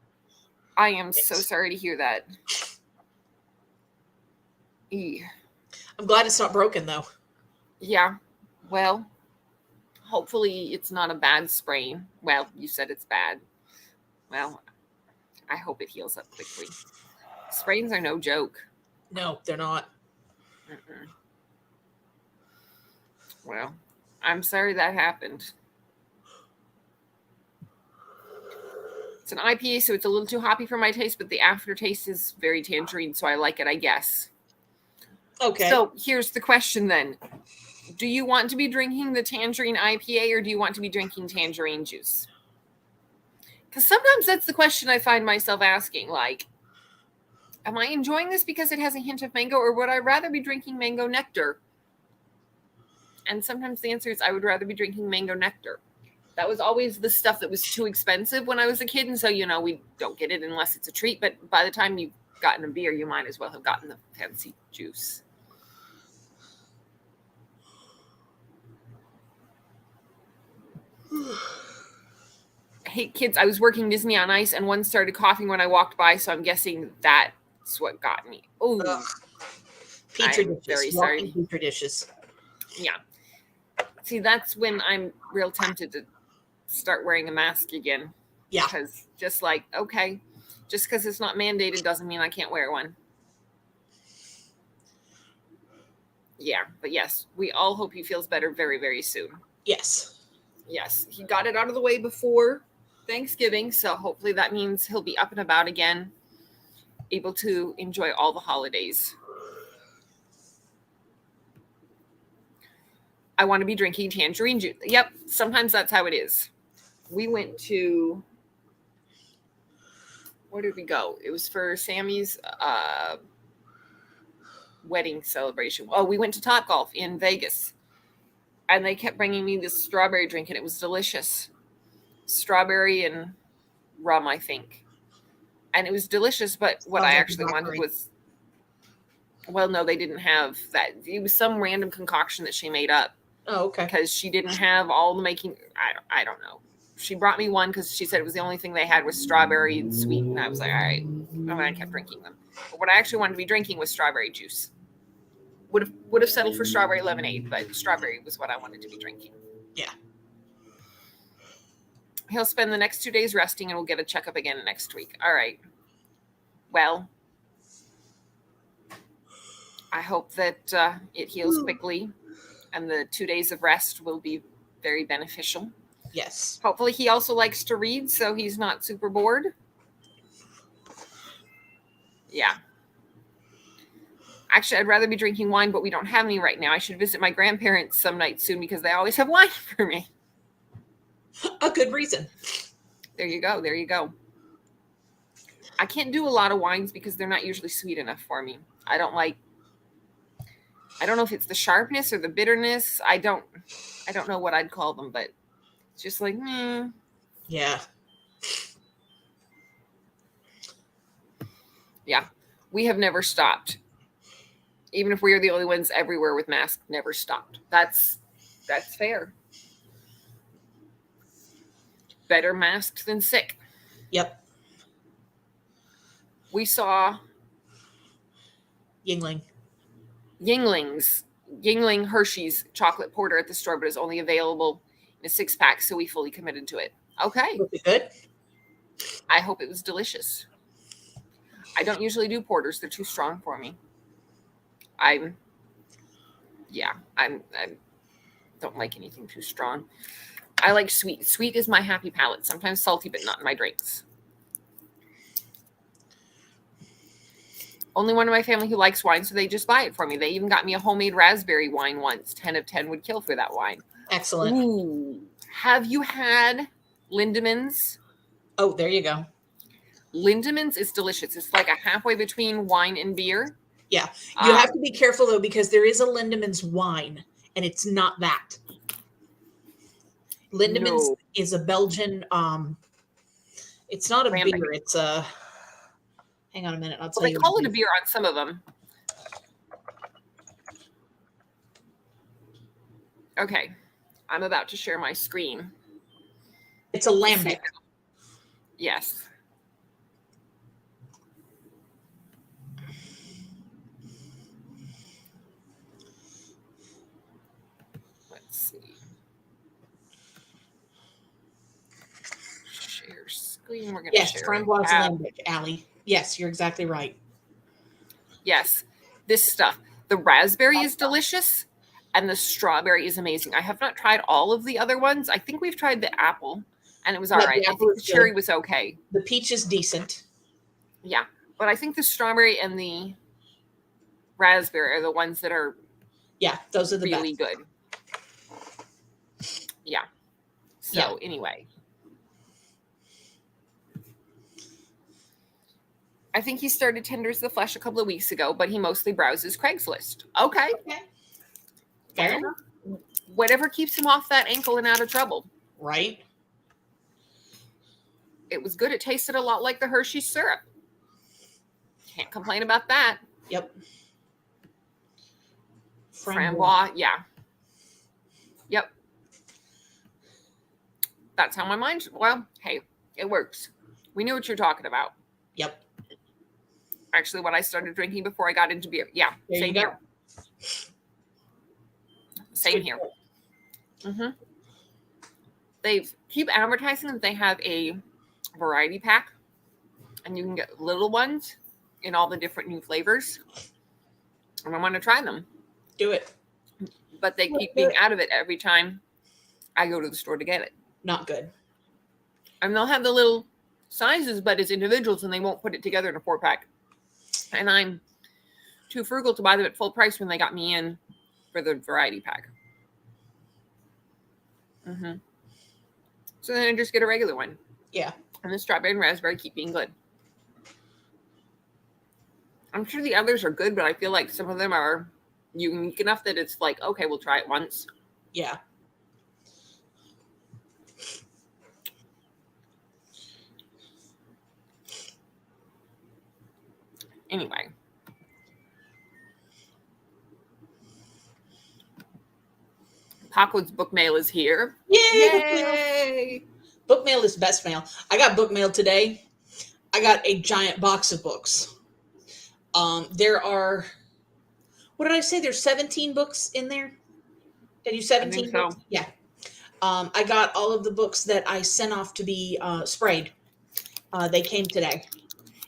I am so sorry to hear that. I'm glad it's not broken, though. Yeah. Well, hopefully it's not a bad sprain. Well, you said it's bad. Well, I hope it heals up quickly. Sprains are no joke. No, they're not. Mm-mm. Well, I'm sorry that happened. It's an IPA, so it's a little too hoppy for my taste, but the aftertaste is very tangerine, so I like it, I guess. Okay. So here's the question then. Do you want to be drinking the tangerine IPA or do you want to be drinking tangerine juice? Because sometimes that's the question I find myself asking. Like, am I enjoying this because it has a hint of mango, or would I rather be drinking mango nectar? And sometimes the answer is I would rather be drinking mango nectar. That was always the stuff that was too expensive when I was a kid. And so, we don't get it unless it's a treat. But by the time you've gotten a beer, you might as well have gotten the fancy juice. Hey, kids, I was working Disney on Ice and one started coughing when I walked by. So I'm guessing that's what got me. Oh, Petri dishes. Very sorry. Petri dishes. Yeah. See, that's when I'm real tempted to start wearing a mask again. Yeah. Because just because it's not mandated doesn't mean I can't wear one. Yeah, but yes, we all hope he feels better very, very soon. Yes. Yes, he got it out of the way before Thanksgiving, so hopefully that means he'll be up and about again, able to enjoy all the holidays. I want to be drinking tangerine juice. Yep, sometimes that's how it is. We went to, where did we go? It was for Sammy's wedding celebration. Oh, we went to Topgolf in Vegas. And they kept bringing me this strawberry drink, and it was delicious. Strawberry and rum, I think. And it was delicious, but what I actually wanted was... Well, no, they didn't have that. It was some random concoction that she made up. Oh, okay. Because she didn't have all the making... I don't know. She brought me one because she said it was the only thing they had was strawberry and sweet. And I was like, all right. And I kept drinking them. But what I actually wanted to be drinking was strawberry juice. Would have settled for strawberry lemonade, but strawberry was what I wanted to be drinking. Yeah. He'll spend the next 2 days resting and we'll get a checkup again next week. All right. Well, I hope that it heals quickly and the 2 days of rest will be very beneficial. Yes. Hopefully he also likes to read, so he's not super bored. Yeah. Actually, I'd rather be drinking wine, but we don't have any right now. I should visit my grandparents some night soon because they always have wine for me. A good reason. There you go. There you go. I can't do a lot of wines because they're not usually sweet enough for me. I don't know if it's the sharpness or the bitterness. I don't know what I'd call them, but it's just like, Yeah. Yeah. We have never stopped. Even if we are the only ones everywhere with masks, never stopped. That's fair. Better masked than sick. Yep. We saw Yingling Hershey's chocolate porter at the store, but it's only available in a 6-pack, so we fully committed to it. Okay. Was it good? I hope it was delicious. I don't usually do porters. They're too strong for me. I don't like anything too strong. I like sweet. Sweet is my happy palate. Sometimes salty, but not in my drinks. Only one of my family who likes wine, so they just buy it for me. They even got me a homemade raspberry wine once. 10 of 10 would kill for that wine. Excellent. Ooh. Have you had Lindemans? Oh, there you go. Lindemans is delicious. It's like a halfway between wine and beer. Yeah. You have to be careful though, because there is a Lindemans wine, and it's not that. Lindemans is a Belgian. It's not a Lambic. beer. It's a. Hang on a minute. I'll tell They you. call it a beer on some of them. Okay, I'm about to share my screen. It's a lambic. Yes. Let's see. Share screen. We're going to share. Framboise lambic, Allie. Yes, you're exactly right. Yes, this stuff. The raspberry is delicious, and the strawberry is amazing. I have not tried all of the other ones. I think we've tried the apple, and it was all right. I think the cherry was okay. The peach is decent. Yeah, but I think the strawberry and the raspberry are the ones that are those are the really best. good. Yeah. So anyway, I think he started Tenders of the Flesh a couple of weeks ago, but he mostly browses Craigslist. Okay. Fair enough. Whatever keeps him off that ankle and out of trouble. Right. It was good. It tasted a lot like the Hershey syrup. Can't complain about that. Yep. Framboise, yeah. Yep. That's how my mind. Well, hey, it works. We knew what you're talking about. Yep. Actually, what I started drinking before I got into beer. Yeah. There you go. Same here. Mm-hmm. They keep advertising that they have a variety pack, and you can get little ones in all the different new flavors. And I want to try them. Do it. But they keep being out of it every time I go to the store to get it. Not good. And they'll have the little sizes, but as individuals, and they won't put it together in a 4-pack. And I'm too frugal to buy them at full price when they got me in for the variety pack. Mm-hmm. So then I just get a regular one. Yeah. And the strawberry and raspberry keep being good. I'm sure the others are good, but I feel like some of them are unique enough that it's like, okay, we'll try it once. Yeah. Anyway. Paco's book mail is here. Yay! Book mail is best mail. I got book mail today. I got a giant box of books. There are, what did I say? There's 17 books in there. Did you 17 books? So. Yeah. I got all of the books that I sent off to be sprayed. They came today.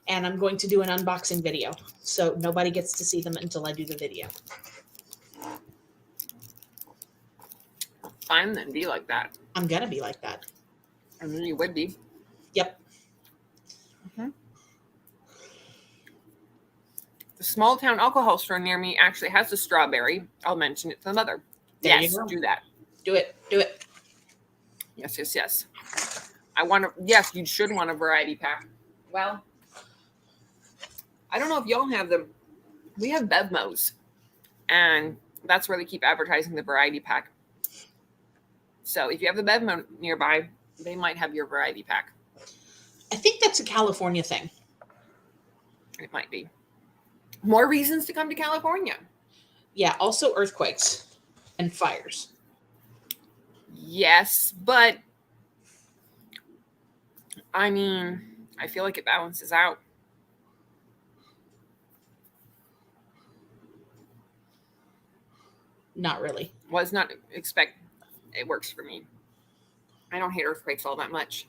And I'm going to do an unboxing video. So nobody gets to see them until I do the video. Fine, then be like that. I'm going to be like that. I knew you would be. Yep. Mm-hmm. The small town alcohol store near me actually has a strawberry. I'll mention it to the mother. There yes, you go. Do that. Do it. Do it. Yes, yes, yes. I want to. Yes, you should want a variety pack. Well, I don't know if y'all have them. We have Bevmos, and that's where they keep advertising the variety pack. So if you have the Bevmo nearby, they might have your variety pack. I think that's a California thing. It might be. More reasons to come to California. Yeah, also earthquakes and fires. Yes, but I mean, I feel like it balances out. Not really. Was not expect. It works for me. I don't hate earthquakes all that much.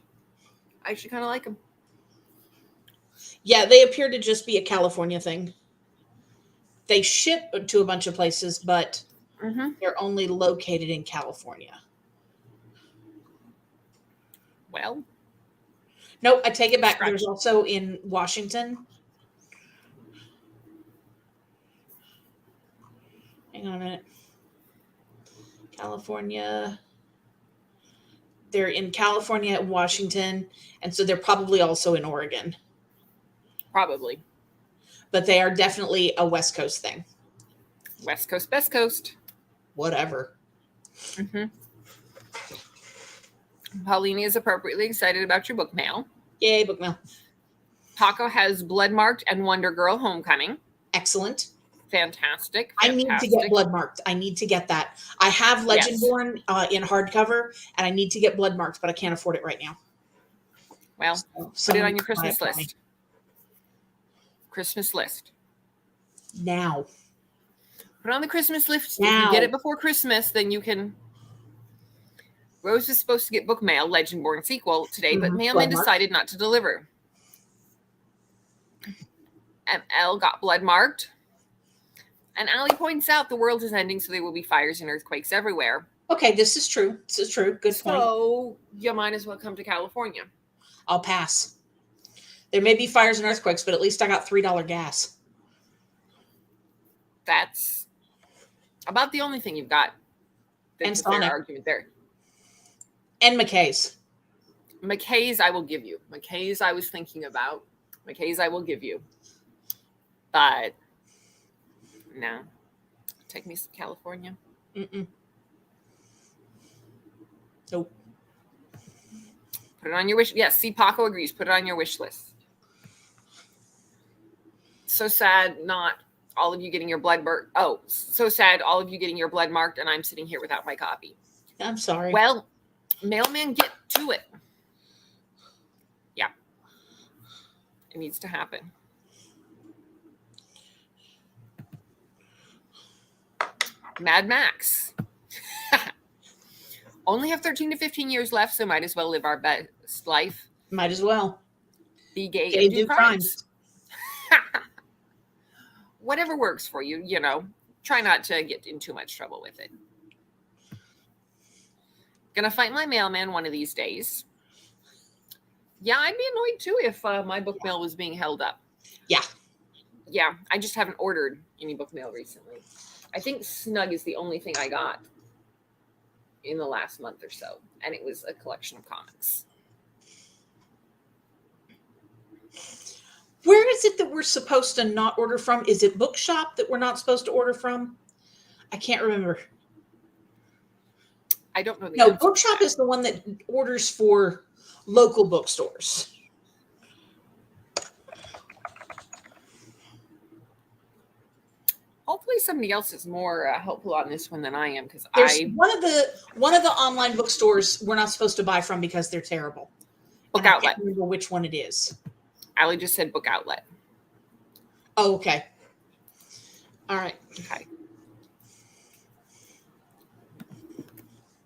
I actually kind of like them. Yeah, they appear to just be a California thing. They ship to a bunch of places, but they're only located in California. Well, nope, I take it back. There's also in Washington. Hang on a minute. California. They're in California and Washington, and so they're probably also in Oregon. Probably. but they are definitely a West Coast thing. West Coast, best coast. Whatever. Mm-hmm. Paulina is appropriately excited about your book mail. Yay, book mail. Paco has Blood Marked and Wonder Girl Homecoming. Excellent. Fantastic. I need to get Blood Marked. I need to get that. I have Legendborn in hardcover, and I need to get Blood Marked, but I can't afford it right now. Well, put it on your Christmas list. Christmas list. Now. Put it on the Christmas list. Now. If you get it before Christmas, then you can. Rose is supposed to get book mail, Legendborn sequel, today, but mailman decided not to deliver. ML got Blood Marked. And Allie points out the world is ending, so there will be fires and earthquakes everywhere. Okay, this is true. This is true. Good point. So you might as well come to California. I'll pass. There may be fires and earthquakes, but at least I got $3 gas. That's about the only thing you've got. And Sonic. Argument there. And McKay's. McKay's I will give you. McKay's I was thinking about. McKay's I will give you. But no. Take me to California. Mm-mm. Nope. Put it on your wish. Yes, see, Paco agrees. Put it on your wish list. So sad not all of you getting your blood marked. Oh, so sad all of you getting your blood marked and I'm sitting here without my copy. I'm sorry. Well, mailman, get to it. Yeah. It needs to happen. Mad Max. Only have 13 to 15 years left, so might as well live our best life. Might as well. Be gay and do crimes. Whatever works for you, you know. Try not to get in too much trouble with it. Gonna fight my mailman one of these days. Yeah, I'd be annoyed too if my book mail was being held up. Yeah. Yeah, I just haven't ordered any book mail recently. I think Snug is the only thing I got in the last month or so, and it was a collection of comics. Where is it that we're supposed to not order from? Is it Bookshop that we're not supposed to order from? I can't remember. I don't know. No, Bookshop is the one that orders for local bookstores. Hopefully somebody else is more helpful on this one than I am, because one of the online bookstores we're not supposed to buy from because they're terrible. Book Outlet. I can't remember which one it is. Allie just said Book Outlet. Oh, okay. All right. Okay.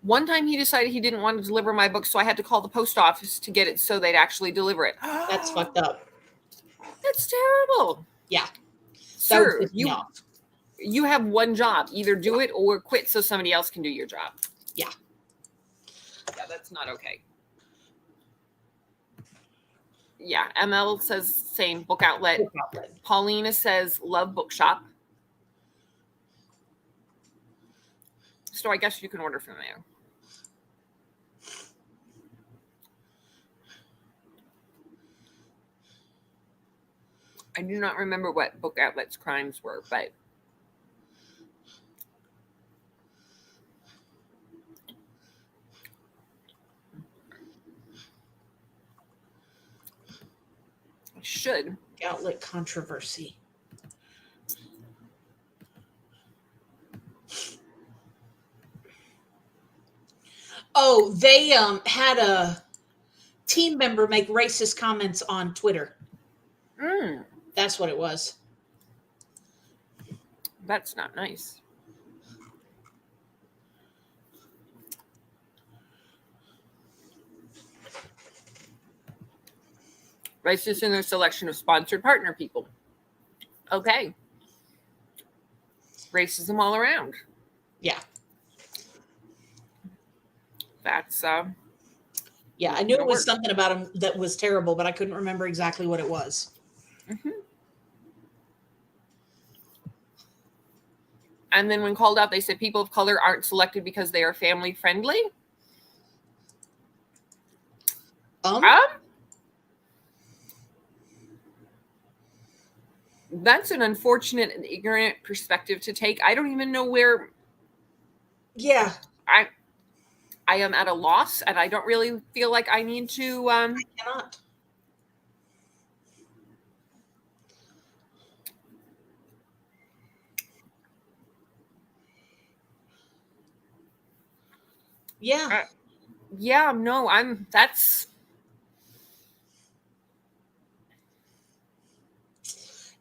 One time he decided he didn't want to deliver my book, so I had to call the post office to get it so they'd actually deliver it. That's fucked up. That's terrible. Yeah. Sir, you have one job. Either do it or quit so somebody else can do your job. Yeah. Yeah, that's not okay. Yeah, ML says same, Book Outlet. Book Outlet. Paulina says love Bookshop. So I guess you can order from there. I do not remember what Book Outlet's crimes were, but I should. Outlet controversy. Oh, they had a team member make racist comments on Twitter. That's what it was. That's not nice. Racist in their selection of sponsored partner people. Okay. Racism all around. Yeah. That's yeah, I knew it was something about him that was terrible, but I couldn't remember exactly what it was. Mm-hmm. And then when called out, they said people of color aren't selected because they are family friendly. That's an unfortunate and ignorant perspective to take. I don't even know where. Yeah. I am at a loss, and I don't really feel like I need to. I cannot. Yeah. Yeah, no, that's.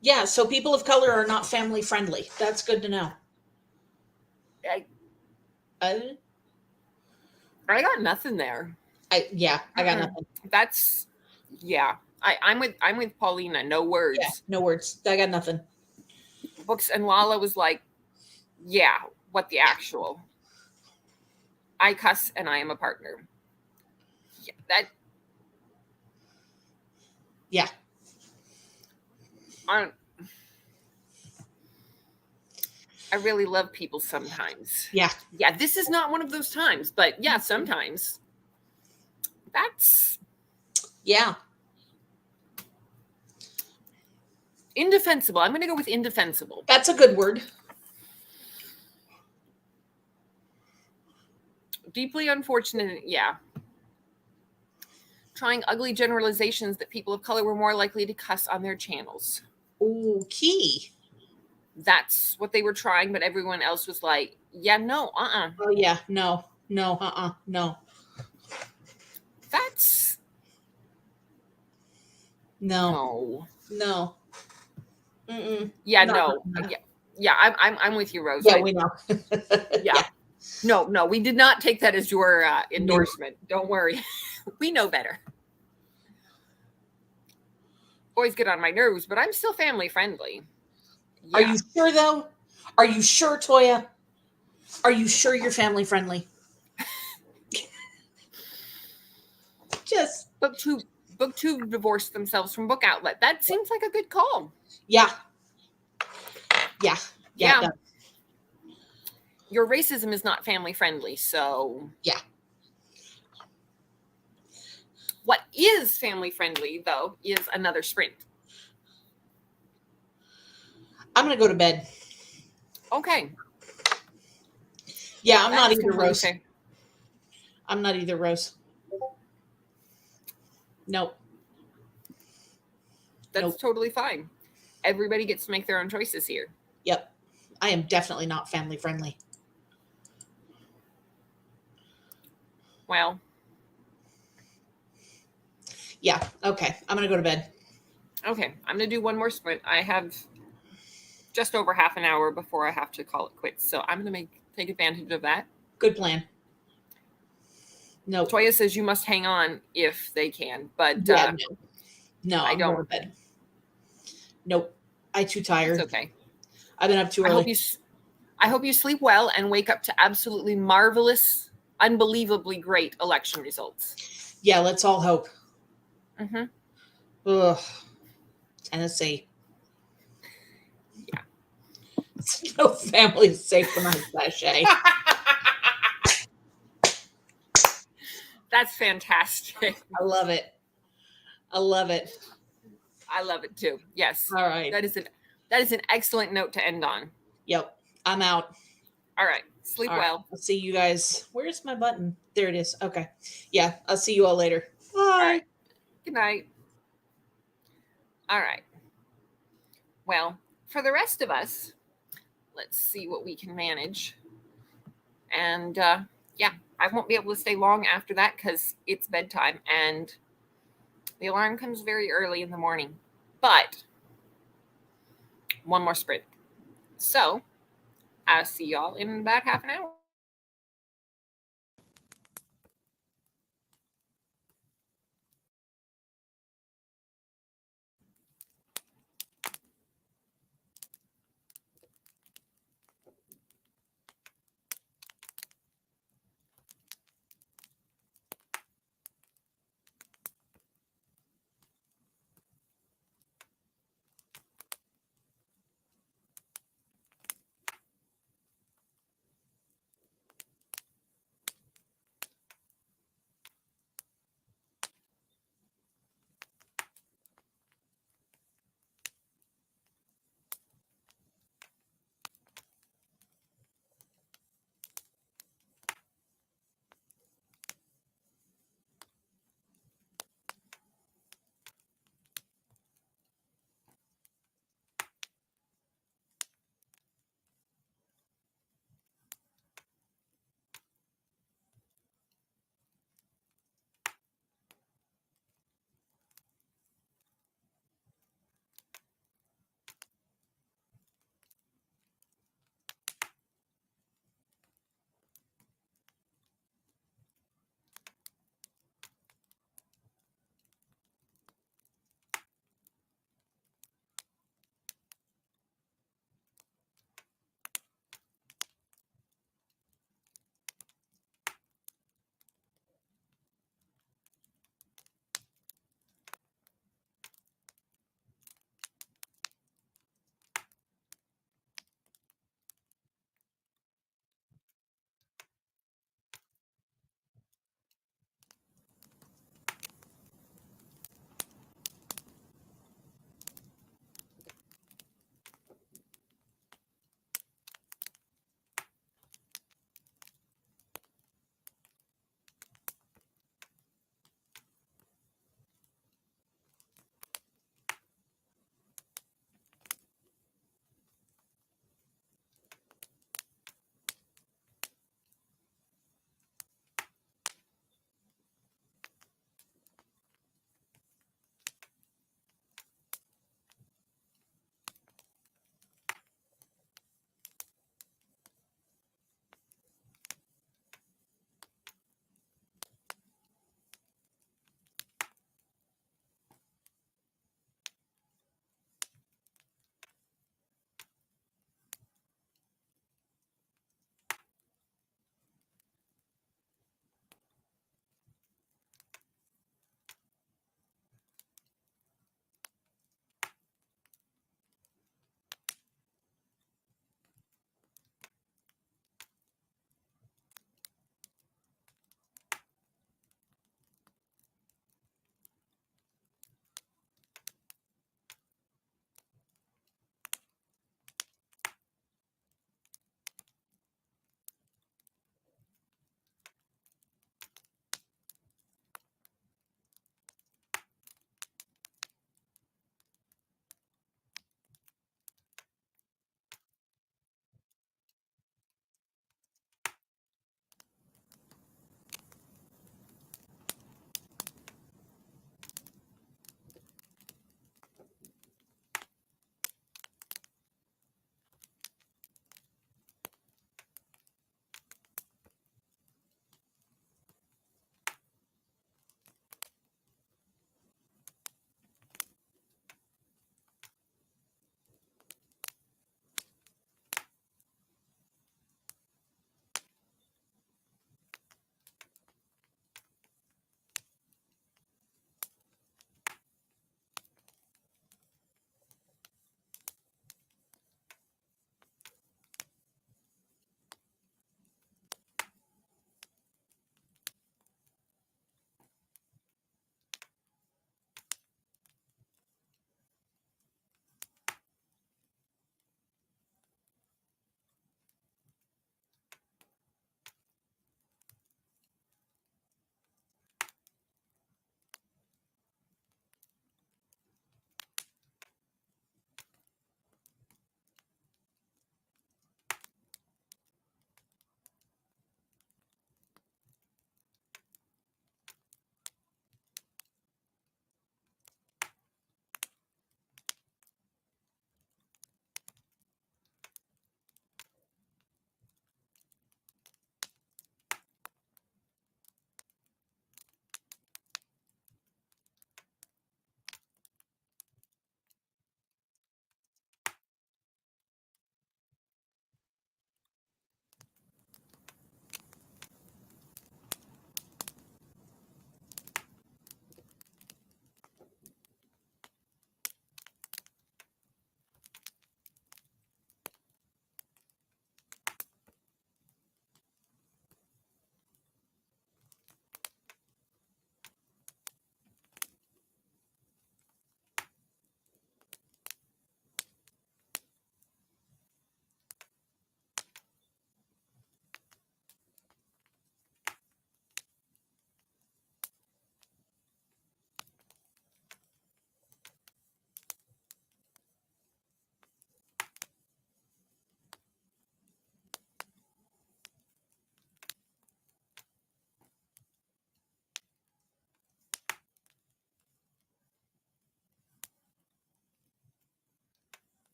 Yeah, so people of color are not family friendly. That's good to know. I, Uh, I got nothing there. I got nothing. That's, yeah. I'm with Paulina. No words. Yeah, no words. I got nothing. Books and Lala was like, yeah, what the actual? I cuss and I am a partner. Yeah, that. Yeah. I really love people sometimes. Yeah. Yeah, this is not one of those times, but yeah, sometimes. That's. Yeah. Indefensible. I'm going to go with indefensible. That's a good word. Deeply unfortunate. Yeah. Trying ugly generalizations that people of color were more likely to cuss on their channels. Ooh, key. That's what they were trying, but everyone else was like, yeah, no, Oh, yeah. No. No. No. That's. No. No. Mm-mm. Yeah, Not no. Yeah, I'm with you, Rose. Yeah, we know. Yeah. No, we did not take that as your endorsement. No. Don't worry. We know better. Boys get on my nerves, but I'm still family friendly. Yeah. Are you sure, though? Are you sure, Toya? Are you sure you're family friendly? Just BookTube divorced themselves from Book Outlet. That seems like a good call. Yeah. Your racism is not family friendly, so yeah. What is family friendly, though, is another sprint. I'm gonna go to bed. Okay. Yeah, I'm not either, Rose. Okay. I'm not either, Rose. Nope. That's totally fine. Everybody gets to make their own choices here. Yep. I am definitely not family friendly. Well. Yeah. Okay. I'm going to go to bed. Okay. I'm going to do one more sprint. I have just over half an hour before I have to call it quits. So I'm going to take advantage of that. Good plan. No. Toya says you must hang on if they can, but no, I don't. Going to bed. Nope. I'm too tired. It's okay. I've been up too early. I hope you sleep well and wake up to absolutely marvelous, unbelievably great election results. Yeah, let's all hope. Mm-hmm. Ugh. Tennessee. Yeah. No family is safe from our sachet. That's fantastic. I love it. I love it. I love it too. Yes. All right. That is an excellent note to end on. Yep. I'm out. All right. Sleep well. I'll see you guys. Where's my button? There it is. Okay. Yeah. I'll see you all later. Bye. All right. Good night. All right. Well, for the rest of us, let's see what we can manage. And yeah, I won't be able to stay long after that because it's bedtime and the alarm comes very early in the morning. But one more sprint. So I'll see y'all in about half an hour.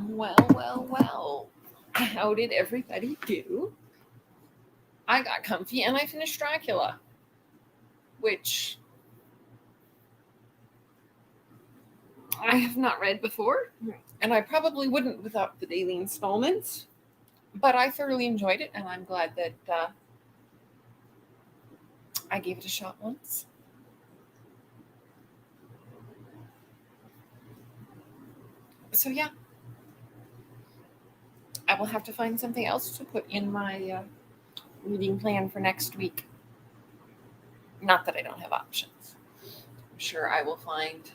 Well. How did everybody do? I got comfy and I finished Dracula, which I have not read before, and I probably wouldn't without the daily installments, but I thoroughly enjoyed it, and I'm glad that I gave it a shot once. So yeah, I will have to find something else to put in my reading plan for next week. Not that I don't have options. I'm sure I will find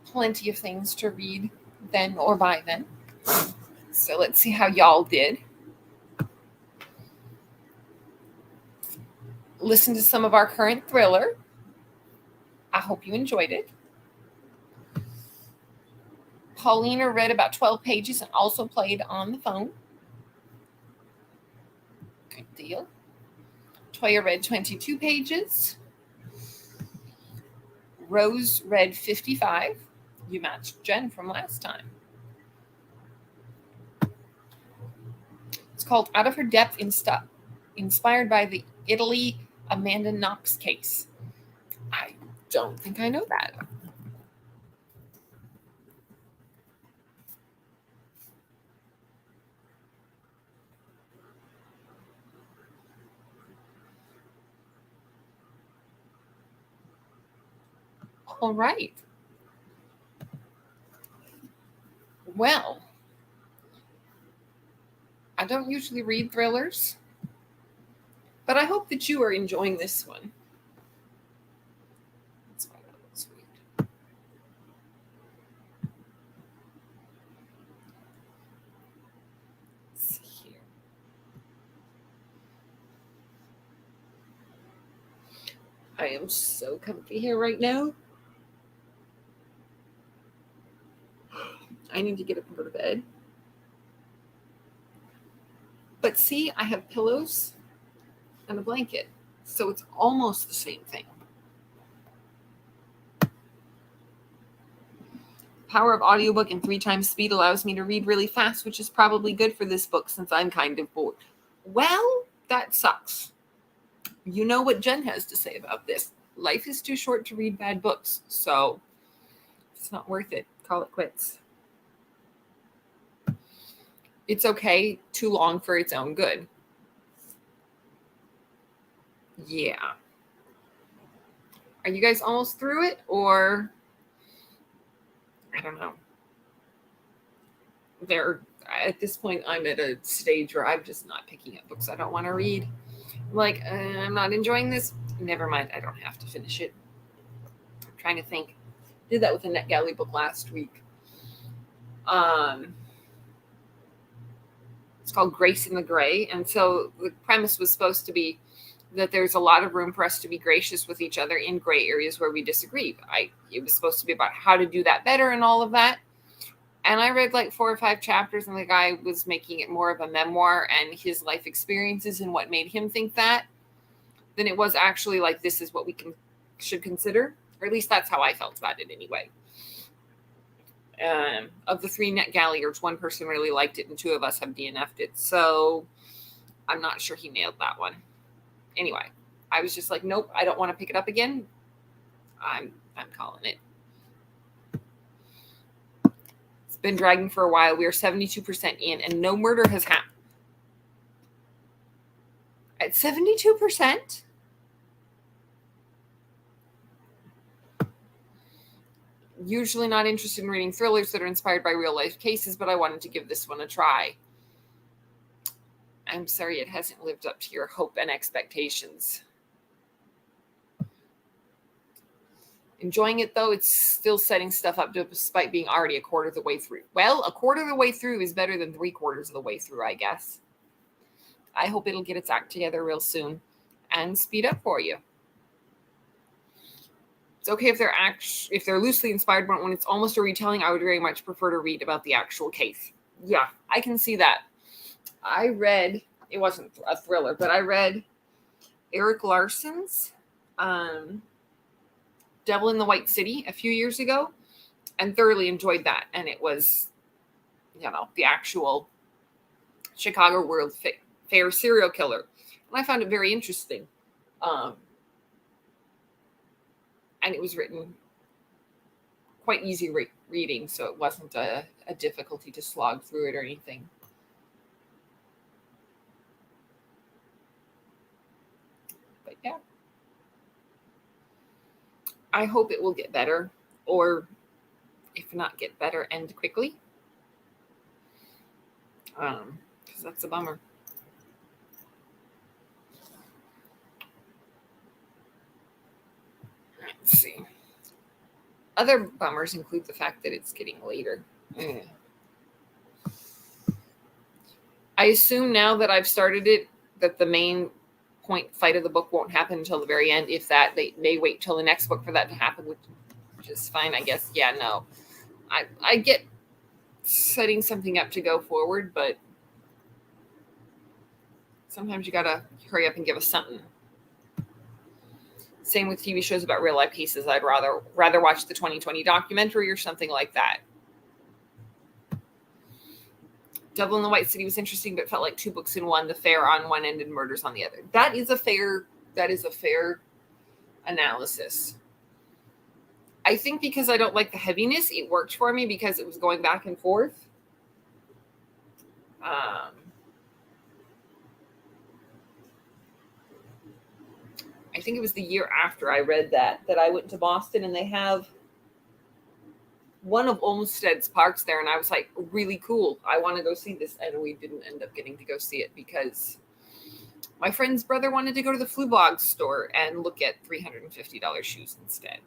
plenty of things to read then or by then. So let's see how y'all did. Listen to some of our current thriller. I hope you enjoyed it. Paulina read about 12 pages and also played on the phone. Good deal. Toya read 22 pages. Rose read 55. You matched Jen from last time. It's called Out of Her Depth in Stuff, inspired by the Italy Amanda Knox case. I don't think I know that. All right. Well, I don't usually read thrillers, but I hope that you are enjoying this one. Let's find out what's weird. Let's see here. I am so comfy here right now. I need to get up and go to bed. But see, I have pillows and a blanket, so it's almost the same thing. Power of audiobook and 3 times speed allows me to read really fast, which is probably good for this book since I'm kind of bored. Well, that sucks. You know what Jen has to say about this. Life is too short to read bad books, so it's not worth it. Call it quits. It's okay, too long for its own good. Yeah. Are you guys almost through it, or I don't know. At this point, I'm at a stage where I'm just not picking up books I don't want to read. Like, I'm not enjoying this. Never mind. I don't have to finish it. I'm trying to think. Did that with a NetGalley book last week. It's called Grace in the Gray. And so the premise was supposed to be that there's a lot of room for us to be gracious with each other in gray areas where we disagree. It was supposed to be about how to do that better and all of that. And I read like 4 or 5 chapters, and the guy was making it more of a memoir and his life experiences and what made him think that than it was actually like, this is what we should consider. Or at least that's how I felt about it anyway. Of the 3 NetGalleyers, 1 person really liked it and 2 of us have DNF'd it. So I'm not sure he nailed that one. Anyway, I was just like, nope, I don't want to pick it up again. I'm calling it. It's been dragging for a while. We are 72% in and no murder has happened. At 72%? Usually not interested in reading thrillers that are inspired by real life cases, but I wanted to give this one a try. I'm sorry it hasn't lived up to your hope and expectations. Enjoying it, though. It's still setting stuff up despite being already a quarter of the way through. Well, a quarter of the way through is better than 3/4 of the way through, I guess. I hope it'll get its act together real soon and speed up for you. It's okay if they're loosely inspired, but when it's almost a retelling, I would very much prefer to read about the actual case. Yeah, I can see that. I read, it wasn't a thriller, but I read Eric Larson's Devil in the White City a few years ago and thoroughly enjoyed that. And it was the actual Chicago World Fair serial killer. And I found it very interesting. And it was written quite easy reading, so it wasn't a difficulty to slog through it or anything. But yeah, I hope it will get better, or if not get better, end quickly. Because that's a bummer. Let's see. Other bummers include the fact that it's getting later. I assume now that I've started it that the main point fight of the book won't happen until the very end. If that, they wait till the next book for that to happen, which is fine, I guess. Yeah, no. I get setting something up to go forward, but sometimes you gotta hurry up and give us something. Same with TV shows about real life cases. I'd rather watch the 2020 documentary or something like that. Devil in the White City was interesting, but felt like two books in one. The Fair on one end and Murders on the other. That is a fair analysis. I think because I don't like the heaviness, it worked for me because it was going back and forth. I think it was the year after I read that I went to Boston, and they have one of Olmsted's parks there, and I was like, really cool. I want to go see this. And we didn't end up getting to go see it because my friend's brother wanted to go to the Flublog store and look at $350 shoes instead.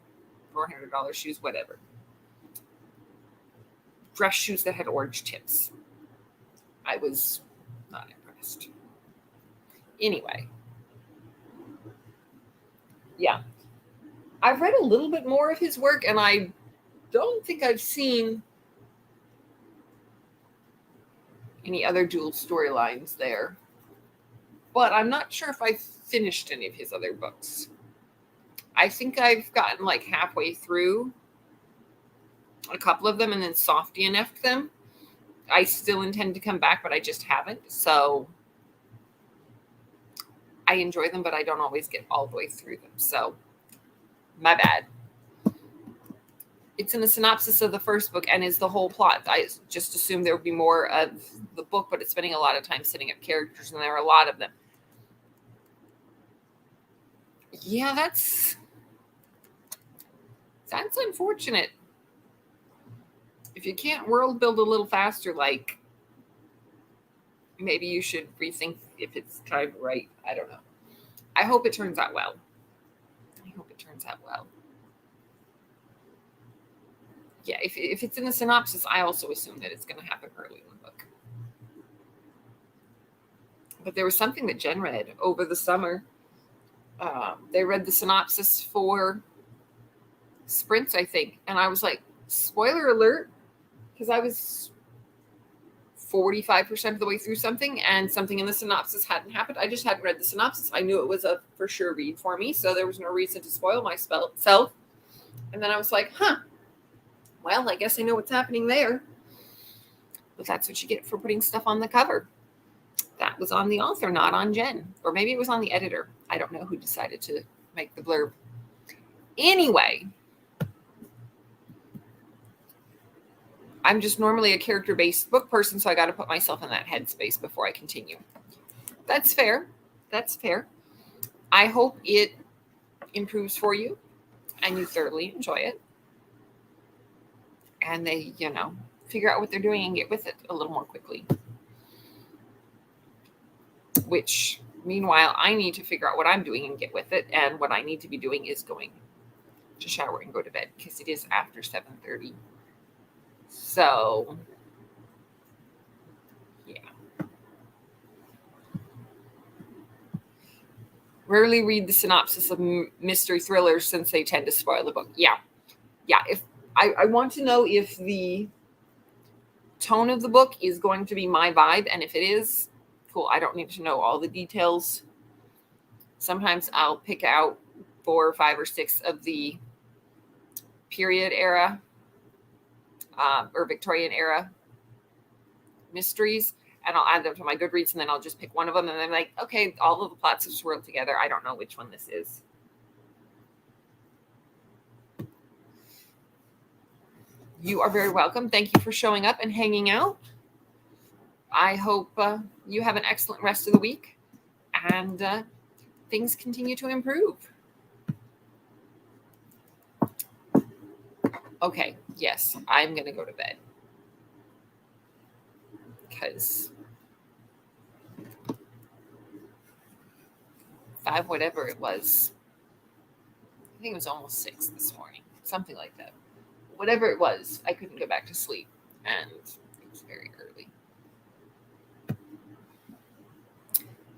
$400 shoes, whatever. Dress shoes that had orange tips. I was not impressed. Anyway. Yeah. I've read a little bit more of his work, and I don't think I've seen any other dual storylines there. But I'm not sure if I've finished any of his other books. I think I've gotten like halfway through a couple of them and then soft DNF'd them. I still intend to come back, but I just haven't. So I enjoy them, but I don't always get all the way through them. So my bad. It's in the synopsis of the first book and is the whole plot. I just assumed there would be more of the book, but it's spending a lot of time setting up characters, and there are a lot of them. Yeah, that's unfortunate. If you can't world build a little faster, like, maybe you should rethink if it's time right. I don't know. I hope it turns out well. Yeah, if it's in the synopsis, I also assume that it's going to happen early in the book. But there was something that Jen read over the summer. They read the synopsis for Sprints, I think. And I was like, spoiler alert, because I was 45% of the way through something, and something in the synopsis hadn't happened. I just hadn't read the synopsis. I knew it was a for sure read for me, so there was no reason to spoil myself. And then I was like, well, I guess I know what's happening there. But that's what you get for putting stuff on the cover. That was on the author, not on Jen. Or maybe it was on the editor. I don't know who decided to make the blurb. Anyway, I'm just normally a character-based book person, so I got to put myself in that headspace before I continue. That's fair. I hope it improves for you and you thoroughly enjoy it. And they, figure out what they're doing and get with it a little more quickly. Which, meanwhile, I need to figure out what I'm doing and get with it. And what I need to be doing is going to shower and go to bed because it is after 7:30. So, yeah. Rarely read the synopsis of mystery thrillers since they tend to spoil the book. Yeah. If I want to know if the tone of the book is going to be my vibe, and if it is, cool. I don't need to know all the details. Sometimes I'll pick out 4 or 5 or 6 of the period era or Victorian era mysteries, and I'll add them to my Goodreads, and then I'll just pick one of them, and then I'm like, okay, all of the plots have swirled together. I don't know which one this is. You are very welcome. Thank you for showing up and hanging out. I hope you have an excellent rest of the week, and things continue to improve. Okay, yes, I'm going to go to bed. Because 5, whatever it was, I think it was almost 6 this morning, something like that. Whatever it was, I couldn't go back to sleep, and it was very early.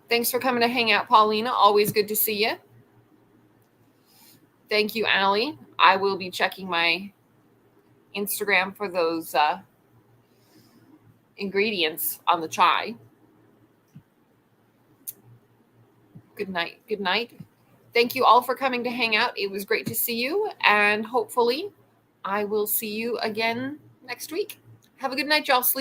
Thanks for coming to hang out, Paulina. Always good to see you. Thank you, Allie. I will be checking my Instagram for those ingredients on the chai. Good night. Good night. Thank you all for coming to hang out. It was great to see you, and hopefully I will see you again next week. Have a good night, y'all. Sleep